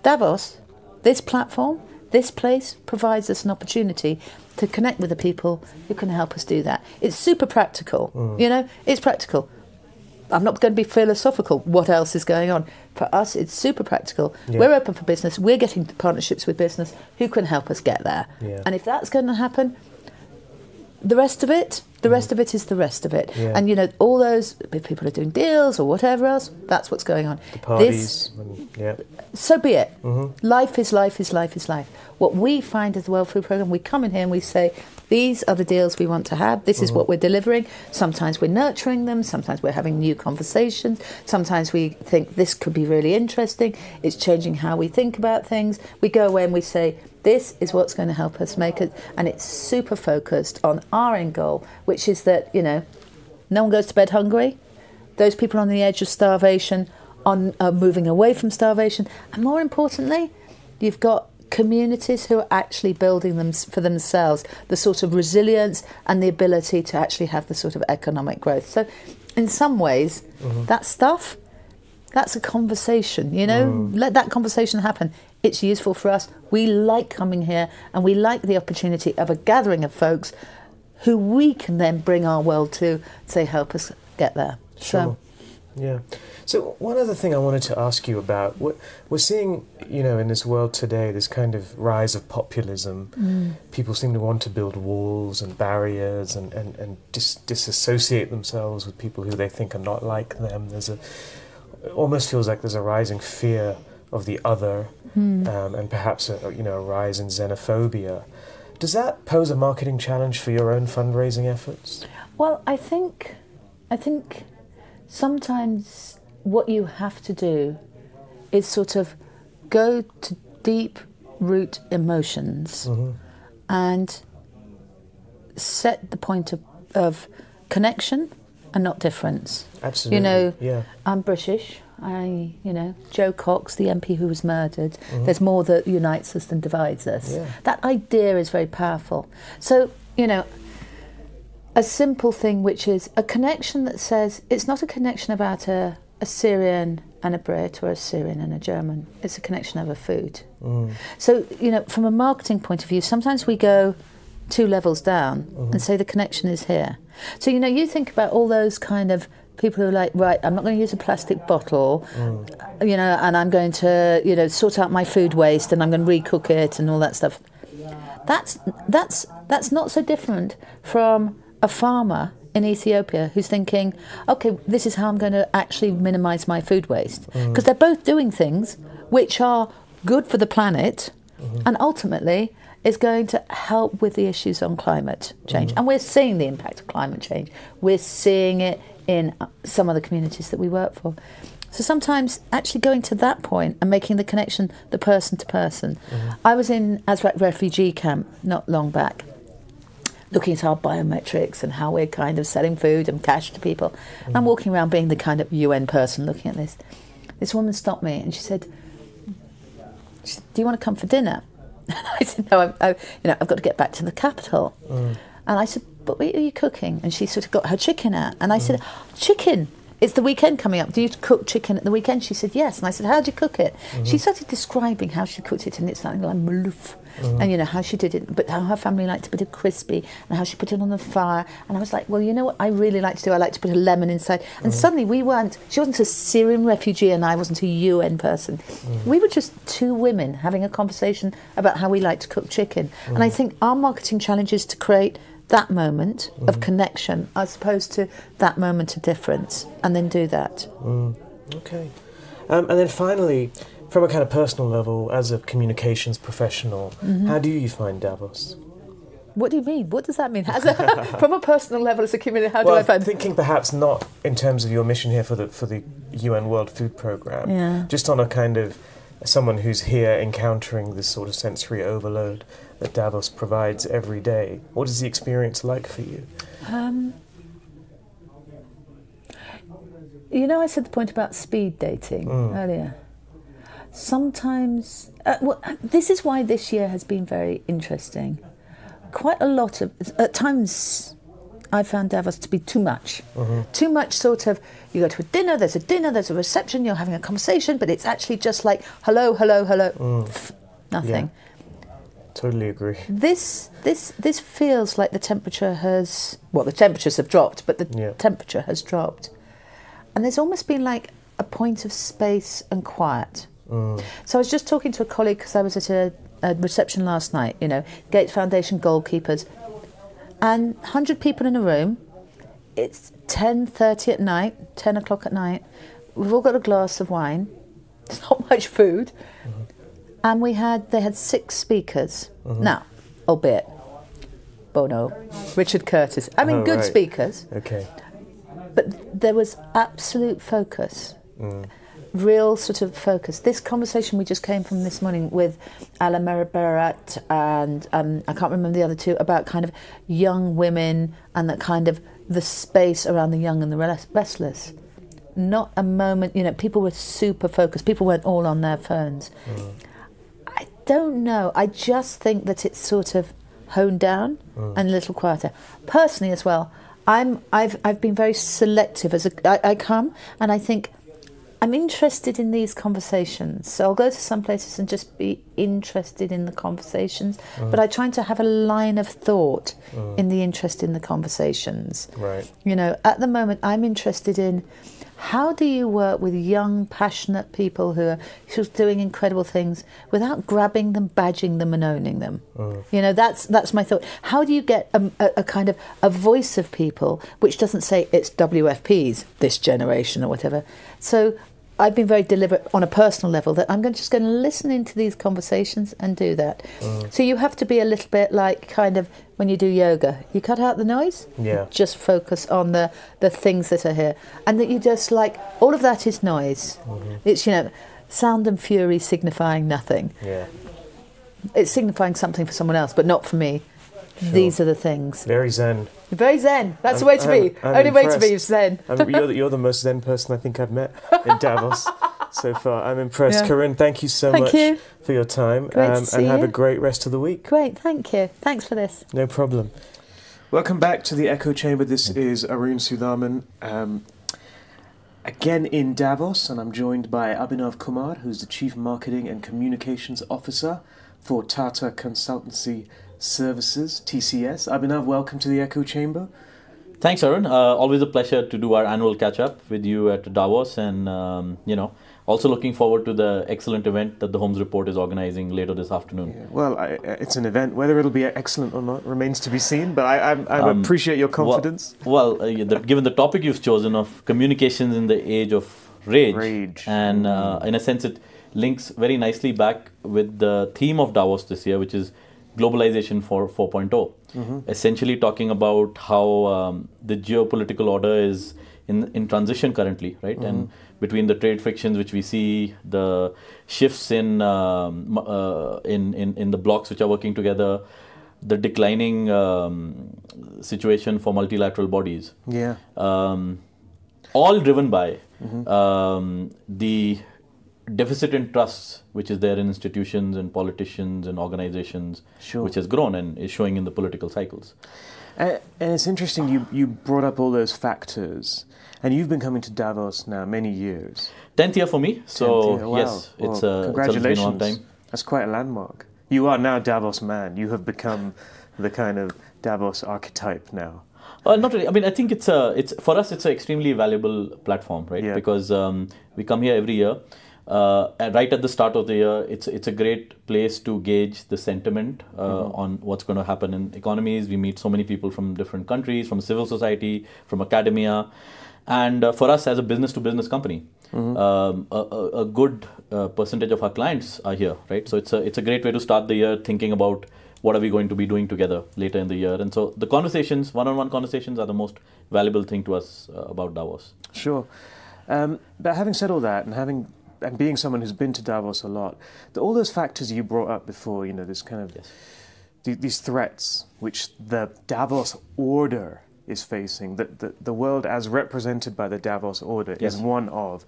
Davos, this platform, this place provides us an opportunity to connect with the people who can help us do that. It's super practical, you know, it's practical. I'm not going to be philosophical. What else is going on? For us, it's super practical. We're open for business. We're getting partnerships with business who can help us get there. And if that's going to happen, the rest of it, is the rest of it. Yeah. And, you know, all those, if people are doing deals or whatever else, that's what's going on. The parties. So be it. Life is life is life is life. What we find as the World Food Programme, we come in here and we say, these are the deals we want to have. This is what we're delivering. Sometimes we're nurturing them. Sometimes we're having new conversations. Sometimes we think this could be really interesting. It's changing how we think about things. We go away and we say, this is what's going to help us make it. And it's super focused on our end goal, which is that, you know, no one goes to bed hungry. Those people on the edge of starvation are moving away from starvation. And more importantly, you've got communities who are actually building them for themselves, the sort of resilience and the ability to actually have the sort of economic growth. So in some ways, that stuff, that's a conversation, you know, let that conversation happen. It's useful for us. We like coming here and we like the opportunity of a gathering of folks who we can then bring our world to say, help us get there. Sure. Yeah. So one other thing I wanted to ask you about, we're seeing, you know, in this world today, this kind of rise of populism. People seem to want to build walls and barriers and disassociate themselves with people who they think are not like them. It almost feels like there's a rising fear of the other, and perhaps a rise in xenophobia. Does that pose a marketing challenge for your own fundraising efforts? Well, I think sometimes what you have to do is sort of go to deep root emotions and set the point of connection and not difference. Absolutely. You know, yeah. I'm British. Joe Cox, the MP who was murdered, there's more that unites us than divides us. Yeah. That idea is very powerful. So, you know, a simple thing which is a connection that says, it's not a connection about a Syrian and a Brit or a Syrian and a German. It's a connection over food. So, you know, from a marketing point of view, sometimes we go 2 levels down and say the connection is here. So, you know, you think about all those kind of people who are like, right, I'm not going to use a plastic bottle, you know, and I'm going to, you know, sort out my food waste and I'm going to recook it and all that stuff. That's not so different from a farmer in Ethiopia who's thinking, okay, this is how I'm going to actually minimise my food waste. Because they're both doing things which are good for the planet and ultimately is going to help with the issues on climate change. And we're seeing the impact of climate change. We're seeing it in some of the communities that we work for. So sometimes actually going to that point and making the connection, the person to person. I was in Azraq refugee camp not long back, looking at our biometrics and how we're kind of selling food and cash to people. And I'm walking around being the kind of UN person looking at this. This woman stopped me and she said, do you want to come for dinner? And I said, no, I've got to get back to the capital. And I said, but what are you cooking? And she sort of got her chicken out. And I said, chicken? It's the weekend coming up. Do you cook chicken at the weekend? She said, yes. And I said, how do you cook it? She started describing how she cooked it, and it's something like maloof. And, you know, how she did it, but how her family liked to put it crispy, and how she put it on the fire. And I was like, well, you know what I really like to do? I like to put a lemon inside. And suddenly she wasn't a Syrian refugee and I wasn't a UN person. We were just 2 women having a conversation about how we like to cook chicken. And I think our marketing challenge is to create that moment of connection as opposed to that moment of difference, and then do that. Okay. And then finally, from a kind of personal level, as a communications professional, how do you find Davos? What do you mean? What does that mean? From a personal level, as a community, how do I find? Thinking perhaps not in terms of your mission here for the UN World Food Programme, just on a kind of someone who's here encountering this sort of sensory overload that Davos provides every day. What is the experience like for you? You know, I said the point about speed dating earlier. Sometimes, this is why this year has been very interesting. Quite a lot of, at times, I found Davos to be too much. Too much sort of, you go to a dinner, there's a reception, you're having a conversation, but it's actually just like, hello, hello, hello, nothing. Yeah. Totally agree. This feels like the temperature the temperatures have dropped, but the temperature has dropped. And there's almost been like a point of space and quiet. So I was just talking to a colleague, because I was at a reception last night, you know, Gates Foundation goalkeepers. and 100 people in a room. It's 10:30 at night, 10 o'clock at night. We've all got a glass of wine. There's not much food. And they had 6 speakers. Now, albeit Bono, Richard Curtis. I mean, good speakers. Okay. But there was absolute focus. Real sort of focus. This conversation we just came from this morning with Alan Merabarat and I can't remember the other two, about kind of young women and that kind of the space around the young and the restless. Not a moment, people were super focused. People weren't all on their phones. I don't know. I just think that it's sort of honed down and a little quieter. Personally as well, I've been very selective I come and I think I'm interested in these conversations. So I'll go to some places and just be interested in the conversations, but I try to have a line of thought in the interest in the conversations. Right. At the moment I'm interested in how do you work with young, passionate people who are doing incredible things without grabbing them, badging them and owning them? That's my thought. How do you get a kind of a voice of people which doesn't say it's WFPs, this generation or whatever? So I've been very deliberate on a personal level that I'm just going to listen into these conversations and do that. So you have to be a little bit like kind of when you do yoga. You cut out the noise, just focus on the things that are here. And that you just like, all of that is noise. It's, sound and fury signifying nothing. Yeah. It's signifying something for someone else, but not for me. Sure. These are the things. Very zen. Very zen. That's the way to be. Only way to be is zen. You're the most zen person I think I've met in Davos so far. I'm impressed. Yeah. Corinne, thank you so much for your time. Great to see and have you. a great rest of the week. Great, thank you. Thanks for this. No problem. Welcome back to the Echo Chamber. This is Arun Sudhaman. Again in Davos, and I'm joined by Abhinav Kumar, who's the Chief Marketing and Communications Officer for Tata Consultancy Services, TCS. Abhinav, welcome to the Echo Chamber. Thanks, Arun. Always a pleasure to do our annual catch-up with you at Davos, and also looking forward to the excellent event that the Holmes Report is organizing later this afternoon. Yeah, well, it's an event. Whether it'll be excellent or not remains to be seen, but I appreciate your confidence. Given the topic you've chosen of communications in the age of rage. And in a sense it links very nicely back with the theme of Davos this year, which is globalization for 4.0, essentially talking about how the geopolitical order is in transition currently, right? And between the trade frictions which we see, the shifts in the blocks which are working together, the declining situation for multilateral bodies, all driven by the deficit in trusts which is there in institutions and politicians and organizations, which has grown and is showing in the political cycles. And it's interesting, you brought up all those factors, and you've been coming to Davos now many years. 10th year for me, so wow. yes, it's congratulations. been a long time. That's quite a landmark. You are now Davos man. You have become the kind of Davos archetype now. Not really. I mean, I think it's for us it's an extremely valuable platform, right? Yeah. Because we come here every year. Right at the start of the year, it's a great place to gauge the sentiment on what's going to happen in economies. We meet so many people from different countries, from civil society, from academia, and for us as a business-to-business company, a good percentage of our clients are here, right? So it's a great way to start the year thinking about what are we going to be doing together later in the year. And so the conversations, one-on-one conversations, are the most valuable thing to us about Davos. Sure. But having said all that, and being someone who's been to Davos a lot, all those factors you brought up before, this kind of these threats which the Davos order is facing, the world as represented by the Davos order is one of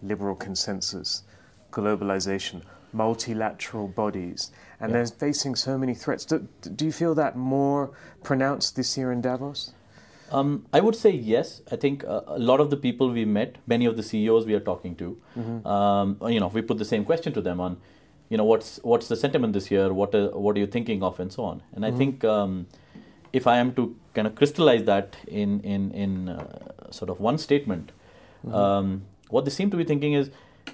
liberal consensus, globalization, multilateral bodies, and they're facing so many threats. Do you feel that more pronounced this year in Davos? I would say yes. I think a lot of the people we met, many of the CEOs we are talking to, we put the same question to them on, what's the sentiment this year? What are you thinking of, and so on. And I think if I am to kind of crystallize that in sort of one statement, what they seem to be thinking is,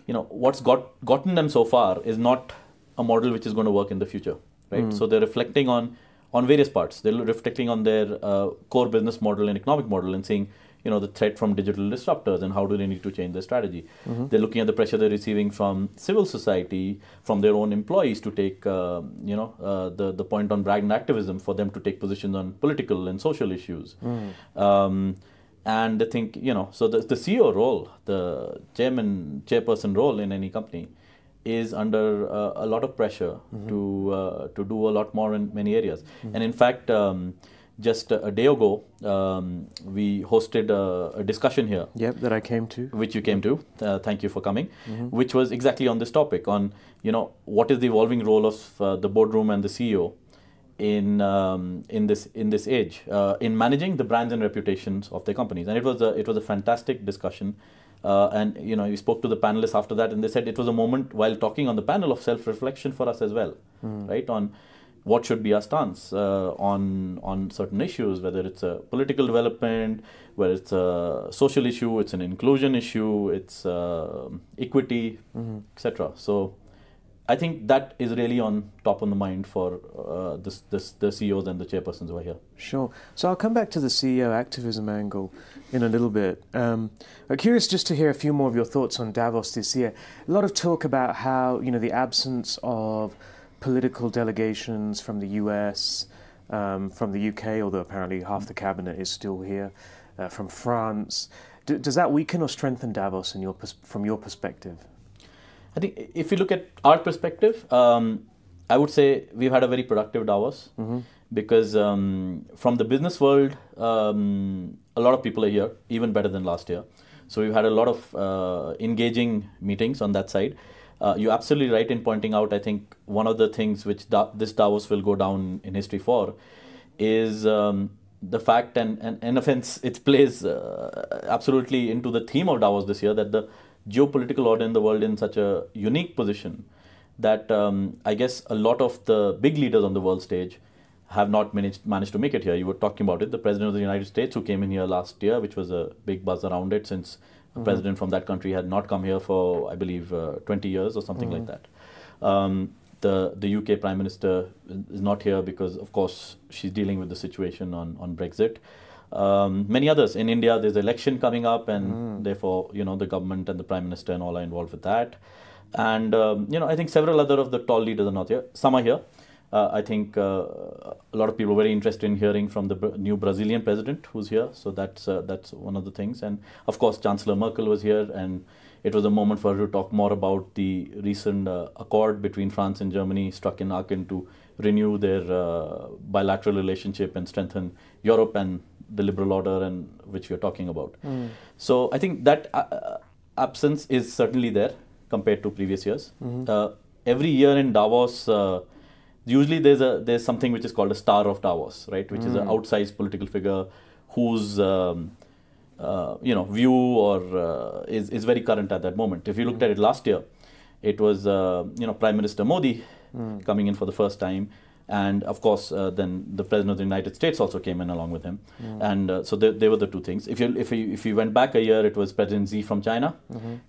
what's gotten them so far is not a model which is going to work in the future, right? So they're reflecting on on various parts. They're reflecting on their core business model and economic model and saying, the threat from digital disruptors and how do they need to change their strategy. They're looking at the pressure they're receiving from civil society, from their own employees to take, the point on brand activism for them to take positions on political and social issues. And they think, so the CEO role, the chairperson role in any company is under a lot of pressure to do a lot more in many areas. And in fact, just a day ago, we hosted a discussion here. Yep, that I came to. Which you came to. Thank you for coming. Which was exactly on this topic, on what is the evolving role of the boardroom and the CEO in this age in managing the brands and reputations of their companies. And it was a fantastic discussion. And we spoke to the panelists after that, and they said it was a moment while talking on the panel of self-reflection for us as well, right? On what should be our stance on certain issues, whether it's a political development, whether it's a social issue, it's an inclusion issue, it's equity, etc. So I think that is really on top of the mind for the CEOs and the chairpersons who are here. Sure. So I'll come back to the CEO activism angle in a little bit. I'm curious just to hear a few more of your thoughts on Davos this year. A lot of talk about how, the absence of political delegations from the US, from the UK, although apparently half the cabinet is still here, from France. Does that weaken or strengthen Davos from your perspective? I think if you look at our perspective, I would say we've had a very productive Davos because from the business world, a lot of people are here, even better than last year. So we've had a lot of engaging meetings on that side. You're absolutely right in pointing out, I think, one of the things which this Davos will go down in history for is the fact, and in a sense, it plays absolutely into the theme of Davos this year, that the geopolitical order in the world in such a unique position that I guess a lot of the big leaders on the world stage have not managed to make it here. You were talking about it, the President of the United States who came in here last year, which was a big buzz around it since a president from that country had not come here for, I believe, 20 years or something like that. The UK Prime Minister is not here because, of course, she's dealing with the situation on Brexit. Many others. In India, there's an election coming up, and therefore, the government and the Prime Minister and all are involved with that. And, I think several other of the tall leaders are not here. Some are here. I think a lot of people are very interested in hearing from the new Brazilian president who's here. So that's one of the things. And, of course, Chancellor Merkel was here, and it was a moment for her to talk more about the recent accord between France and Germany struck in Aachen to renew their bilateral relationship and strengthen Europe and the liberal order, and which we are talking about. So I think that absence is certainly there compared to previous years. Every year in Davos, usually there's something which is called a star of Davos, right? Which is an outsized political figure whose view or is very current at that moment. If you looked at it last year, it was Prime Minister Modi coming in for the first time. And of course, then the President of the United States also came in along with him, and so they were the two things. If you went back a year, it was President Xi from China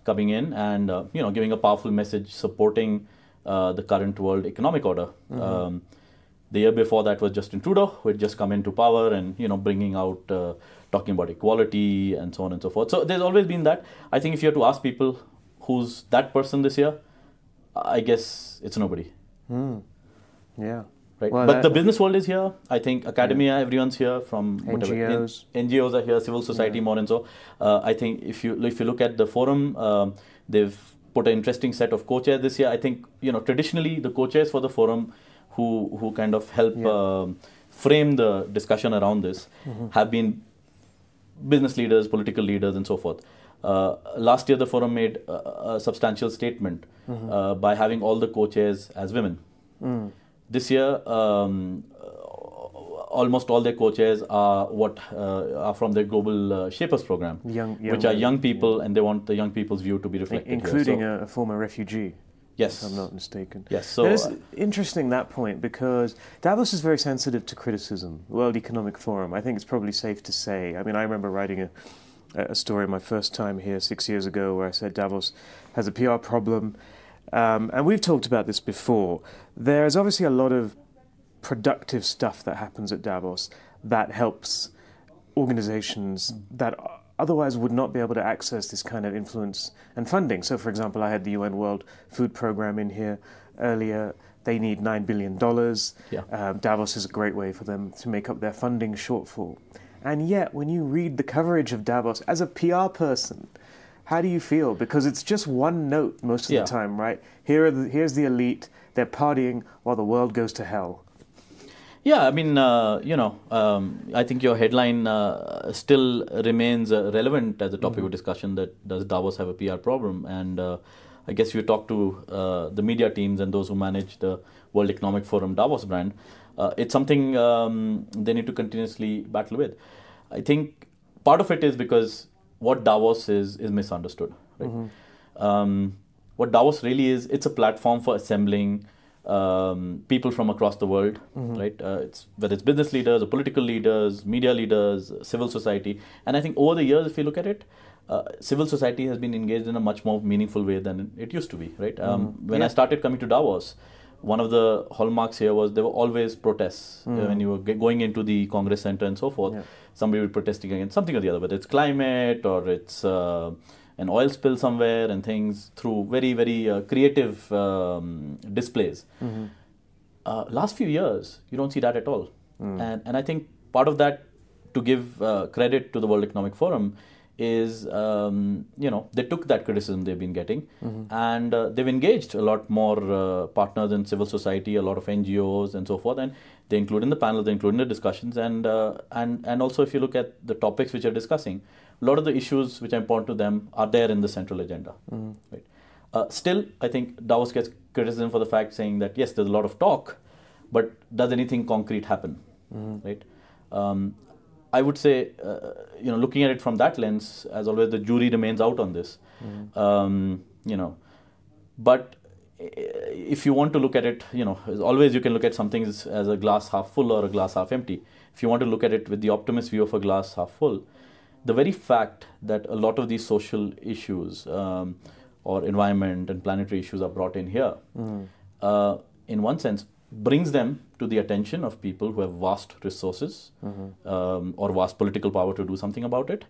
coming in and giving a powerful message supporting the current world economic order. The year before that was Justin Trudeau, who had just come into power and bringing out talking about equality and so on and so forth. So there's always been that. I think if you have to ask people who's that person this year, I guess it's nobody. Yeah. Right. Well, but the business world is here. I think academia, everyone's here from whatever. NGOs. NGOs are here, civil society more and so. I think if you look at the forum, they've put an interesting set of co-chairs this year. I think traditionally the co-chairs for the forum who kind of help frame the discussion around this have been business leaders, political leaders, and so forth. Last year the forum made a substantial statement by having all the co-chairs as women. This year, almost all their co-chairs are are from their Global Shapers program, which are young people, and they want the young people's view to be reflected including here. A former refugee. Yes. If I'm not mistaken. Yes. So it's interesting, that point, because Davos is very sensitive to criticism. World Economic Forum, I think it's probably safe to say. I mean, I remember writing a story my first time here 6 years ago where I said Davos has a PR problem. And we've talked about this before. There's obviously a lot of productive stuff that happens at Davos that helps organizations that otherwise would not be able to access this kind of influence and funding. So, for example, I had the UN World Food Programme in here earlier. They need $9 billion. Yeah. Davos is a great way for them to make up their funding shortfall. And yet, when you read the coverage of Davos, as a PR person, how do you feel? Because it's just one note most of the time, right? Here's the elite. They're partying while the world goes to hell. Yeah, I mean, I think your headline still remains relevant as a topic of discussion, that does Davos have a PR problem? And I guess if you talk to the media teams and those who manage the World Economic Forum Davos brand, it's something they need to continuously battle with. I think part of it is because what Davos is misunderstood. Right? What Davos really is, it's a platform for assembling people from across the world, right? Whether it's business leaders or political leaders, media leaders, civil society. And I think over the years, if you look at it, civil society has been engaged in a much more meaningful way than it used to be, right? When I started coming to Davos, one of the hallmarks here was there were always protests. When you were going into the Congress Center and so forth, somebody would be protesting against something or the other, whether it's climate or it's an oil spill somewhere and things, through very, very creative displays. Last few years, you don't see that at all. And I think part of that, to give credit to the World Economic Forum, is, they took that criticism they've been getting and they've engaged a lot more partners in civil society, a lot of NGOs and so forth, and they include in the panel, they include in the discussions, and also if you look at the topics which are discussing, a lot of the issues which are important to them are there in the central agenda. Right? Still, I think Davos gets criticism for the fact saying that, yes, there's a lot of talk, but does anything concrete happen? Right? I would say, looking at it from that lens, as always, the jury remains out on this. But if you want to look at it, as always, you can look at something as a glass half full or a glass half empty. If you want to look at it with the optimist view of a glass half full, the very fact that a lot of these social issues or environment and planetary issues are brought in here, in one sense, brings them to the attention of people who have vast resources or vast political power to do something about it.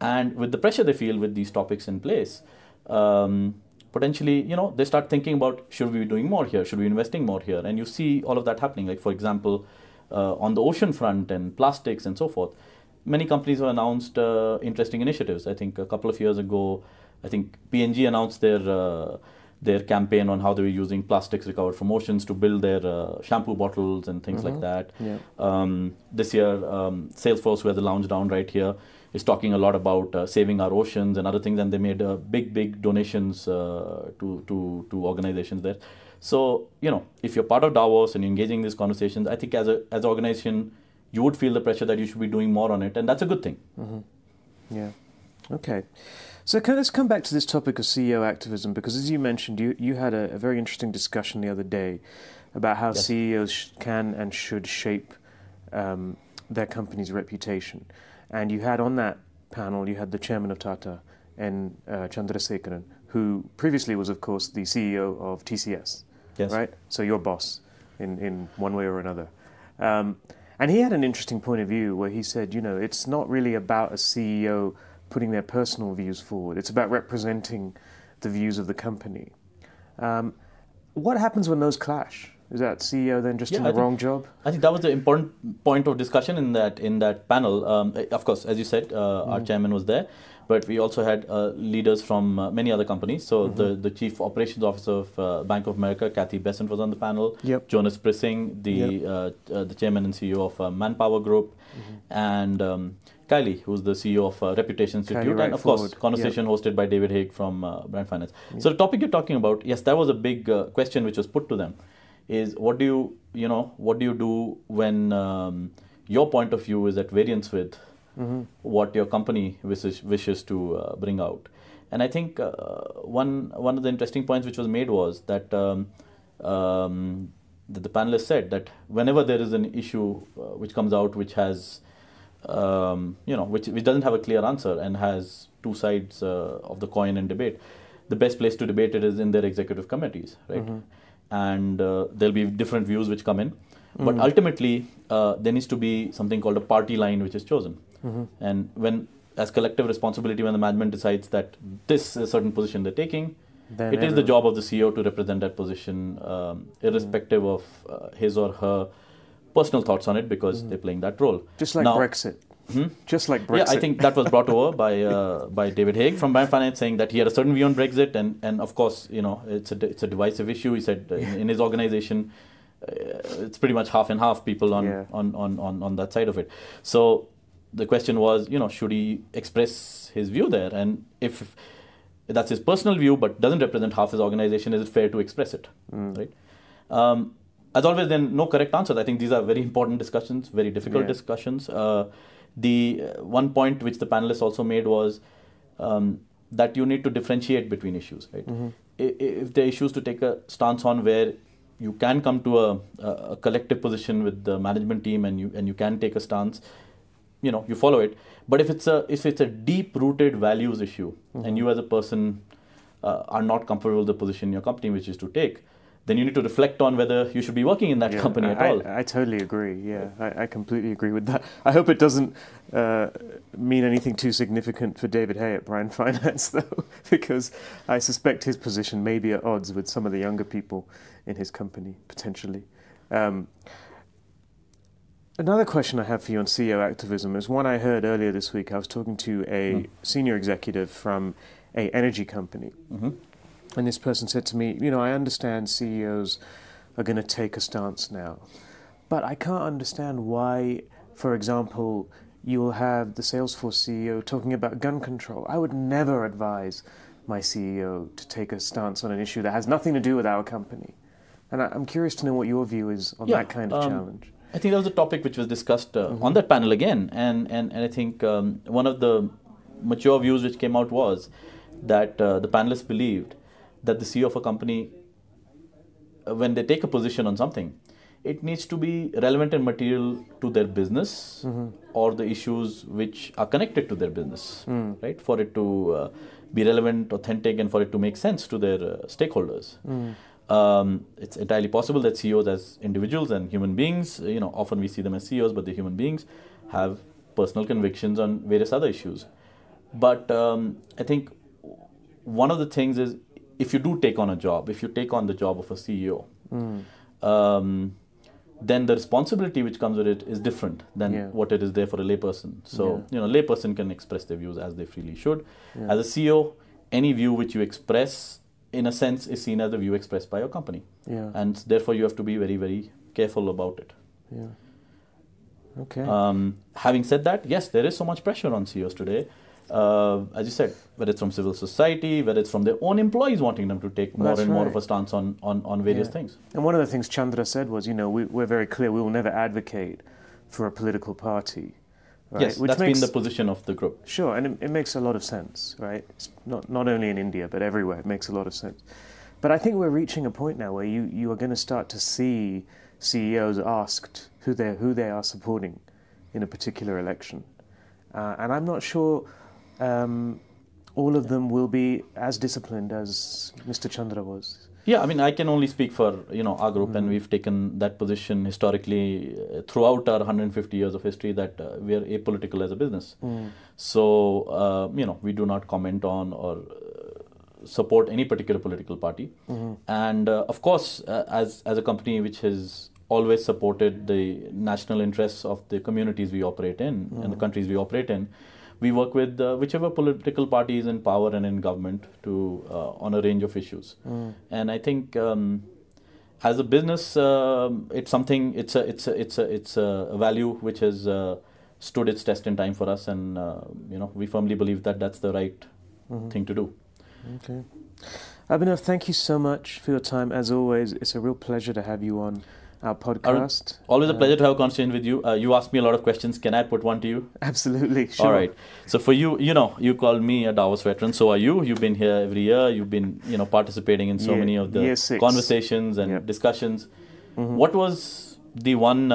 And with the pressure they feel with these topics in place, potentially, they start thinking about, should we be doing more here? Should we be investing more here? And you see all of that happening. Like, for example, on the ocean front and plastics and so forth, many companies have announced interesting initiatives. I think a couple of years ago, I think P&G announced their campaign on how they were using plastics recovered from oceans to build their shampoo bottles and things like that. This year, Salesforce, who has a lounge down right here, is talking a lot about saving our oceans and other things, and they made big donations to organizations there. So, if you're part of Davos and you're engaging in these conversations, I think as an organization, you would feel the pressure that you should be doing more on it, and that's a good thing. Yeah. Okay. So let's come back to this topic of CEO activism, because as you mentioned, you had a very interesting discussion the other day about how CEOs can and should shape their company's reputation. And you had on that panel, you had the chairman of Tata, N. Chandrasekaran, who previously was, of course, the CEO of TCS, right? So your boss in one way or another. And he had an interesting point of view where he said, it's not really about a CEO putting their personal views forward. It's about representing the views of the company. What happens when those clash? Is that CEO then just in the wrong job? I think that was the important point of discussion in that panel. Of course, as you said, our chairman was there, but we also had leaders from many other companies. So the chief operations officer of Bank of America, Kathy Besant, was on the panel. Jonas Prissing, the chairman and CEO of Manpower Group, and Kylie, who's the CEO of Reputation Institute, and of course, conversation hosted by David Haig from Brand Finance. So the topic you're talking about, yes, that was a big question which was put to them. Is what do you do when your point of view is at variance with what your company wishes to bring out? And I think one of the interesting points which was made was that the panelists said that whenever there is an issue which comes out which has which doesn't have a clear answer and has two sides of the coin and debate, the best place to debate it is in their executive committees, right? And there'll be different views which come in. But ultimately, there needs to be something called a party line which is chosen. And when, as collective responsibility, when the management decides that this is a certain position they're taking, then it is the job of the CEO to represent that position, irrespective of his or her personal thoughts on it, because they're playing that role. Just like Brexit. Just like Brexit. Yeah, I think that was brought over by David Haig from Brand Finance, saying that he had a certain view on Brexit, and of course, it's a divisive issue. He said in his organization, it's pretty much half and half people on that side of it. So the question was, should he express his view there? And if that's his personal view, but doesn't represent half his organization, is it fair to express it? Right? As always, then no correct answers. I think these are very important discussions, very difficult discussions. The one point which the panelists also made was that you need to differentiate between issues. Right? If there are issues to take a stance on where you can come to a collective position with the management team and you can take a stance, you follow it. But if it's a deep-rooted values issue and you as a person are not comfortable with the position your company wishes to take, then you need to reflect on whether you should be working in that company at all. I totally agree. Yeah, I completely agree with that. I hope it doesn't mean anything too significant for David Hay at Brand Finance, though, because I suspect his position may be at odds with some of the younger people in his company, potentially. Another question I have for you on CEO activism is one I heard earlier this week. I was talking to a senior executive from an energy company. And this person said to me, I understand CEOs are going to take a stance now, but I can't understand why, for example, you will have the Salesforce CEO talking about gun control. I would never advise my CEO to take a stance on an issue that has nothing to do with our company. And I'm curious to know what your view is on that kind of challenge. I think that was a topic which was discussed on that panel again. And I think one of the mature views which came out was that the panelists believed that the CEO of a company, when they take a position on something, it needs to be relevant and material to their business or the issues which are connected to their business, right? For it to be relevant, authentic, and for it to make sense to their stakeholders. It's entirely possible that CEOs as individuals and human beings, often we see them as CEOs, but they're human beings, have personal convictions on various other issues. But I think one of the things is, if you do take on a job, if you take on the job of a CEO, then the responsibility which comes with it is different than what it is there for a layperson. So, layperson can express their views as they freely should. As a CEO, any view which you express, in a sense, is seen as the view expressed by your company. And therefore, you have to be very, very careful about it. Okay. Having said that, yes, there is so much pressure on CEOs today. As you said, whether it's from civil society, whether it's from their own employees wanting them to take more and more of a stance on various things. And one of the things Chandra said was, we're very clear, we will never advocate for a political party. Right? Yes, that's been the position of the group. Sure, and it makes a lot of sense, right? It's not only in India, but everywhere, it makes a lot of sense. But I think we're reaching a point now where you are going to start to see CEOs asked who they are supporting in a particular election. And I'm not sure all of them will be as disciplined as Mr. Chandra was. Yeah, I mean, I can only speak for our group, and we've taken that position historically throughout our 150 years of history that we are apolitical as a business. So we do not comment on or support any particular political party. And of course, as a company which has always supported the national interests of the communities we operate in and the countries we operate in, we work with whichever political party is in power and in government to on a range of issues. And I think as a business, it's something. It's a value which has stood its test in time for us, and we firmly believe that that's the right thing to do. Okay, Abhinav, thank you so much for your time. As always, it's a real pleasure to have you on our podcast. Always a pleasure to have a conversation with you. You asked me a lot of questions. Can I put one to you? Absolutely, sure. All right. So for you, you called me a Davos veteran. So are you. You've been here every year. You've been, participating in so many of the conversations and discussions. What was the one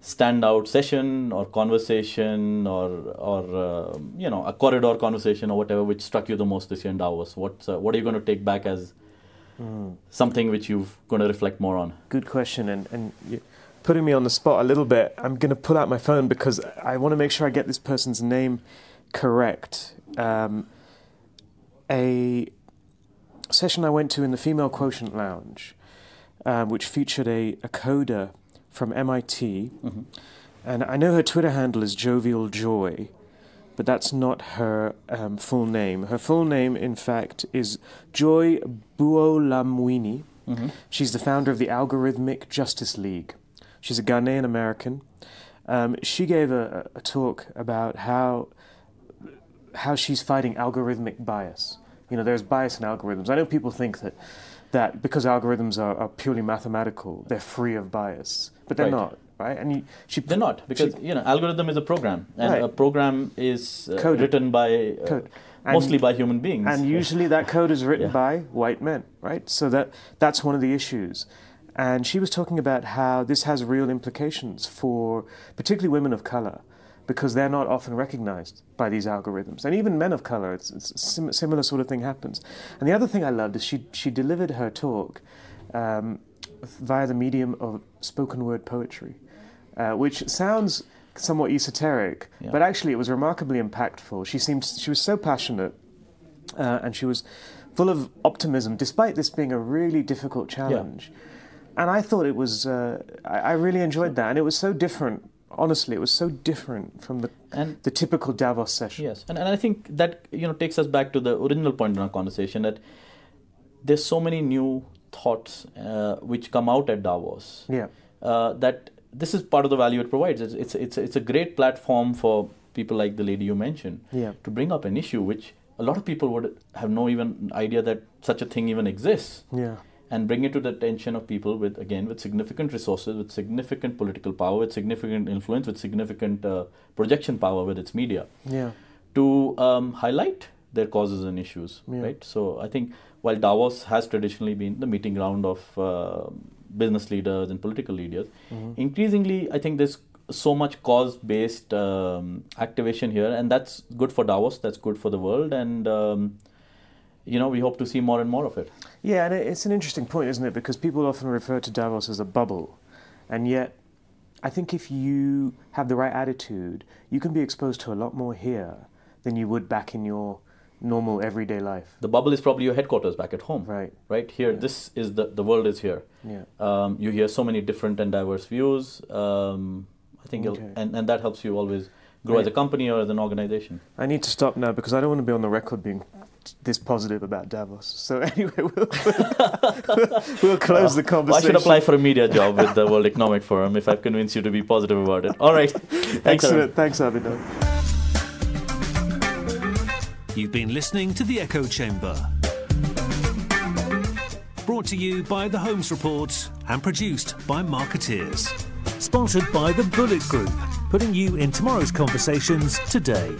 standout session or conversation or a corridor conversation or whatever which struck you the most this year in Davos? What are you going to take back as something which you're going to reflect more on? Good question, and putting me on the spot a little bit. I'm going to pull out my phone because I want to make sure I get this person's name correct. A session I went to in the Female Quotient Lounge, which featured a coder from MIT. Mm-hmm. And I know her Twitter handle is Jovial Joy, but that's not her full name. Her full name, in fact, is Joy Buolamwini. Mm-hmm. She's the founder of the Algorithmic Justice League. She's a Ghanaian American. She gave a talk about how she's fighting algorithmic bias. You know, there's bias in algorithms. I know people think that because algorithms are purely mathematical, they're free of bias, but they're not. Right, and they're not, because algorithm is a program, and a program is written by mostly by human beings, and usually that code is written by white men, right? So that's one of the issues. And she was talking about how this has real implications for particularly women of color, because they're not often recognized by these algorithms, and even men of color. It's a similar sort of thing happens. And the other thing I loved is she delivered her talk via the medium of spoken word poetry. Which sounds somewhat esoteric, but actually it was remarkably impactful. She was so passionate, and she was full of optimism, despite this being a really difficult challenge. Yeah. And I thought it was, I really enjoyed that, and it was so different. Honestly, it was so different from the typical Davos session. Yes, and I think that takes us back to the original point in our conversation, that there's so many new thoughts which come out at Davos. Yeah. That this is part of the value it provides. It's a great platform for people like the lady you mentioned to bring up an issue which a lot of people would have no even idea that such a thing even exists. Yeah. And bring it to the attention of people with significant resources, with significant political power, with significant influence, with significant projection power with its media. Yeah. To highlight their causes and issues. Yeah. Right. So I think while Davos has traditionally been the meeting ground of business leaders and political leaders, increasingly I think there's so much cause-based activation here, and that's good for Davos, that's good for the world, and we hope to see more and more of it. Yeah, and it's an interesting point, isn't it? Because people often refer to Davos as a bubble, and yet I think if you have the right attitude, you can be exposed to a lot more here than you would back in your normal everyday life. The bubble is probably your headquarters back at home. Right here, this is the world is here. Yeah. You hear so many different and diverse views. I think and that helps you always grow as a company or as an organization. I need to stop now because I don't want to be on the record being this positive about Davos. So anyway, we'll close the conversation. I should apply for a media job with the World Economic Forum if I've convinced you to be positive about it. All right. Excellent. Thanks, Abhinav. You've been listening to The Echo Chamber. Brought to you by the Holmes Report and produced by Marketeers. Sponsored by the Bullet Group, putting you in tomorrow's conversations today.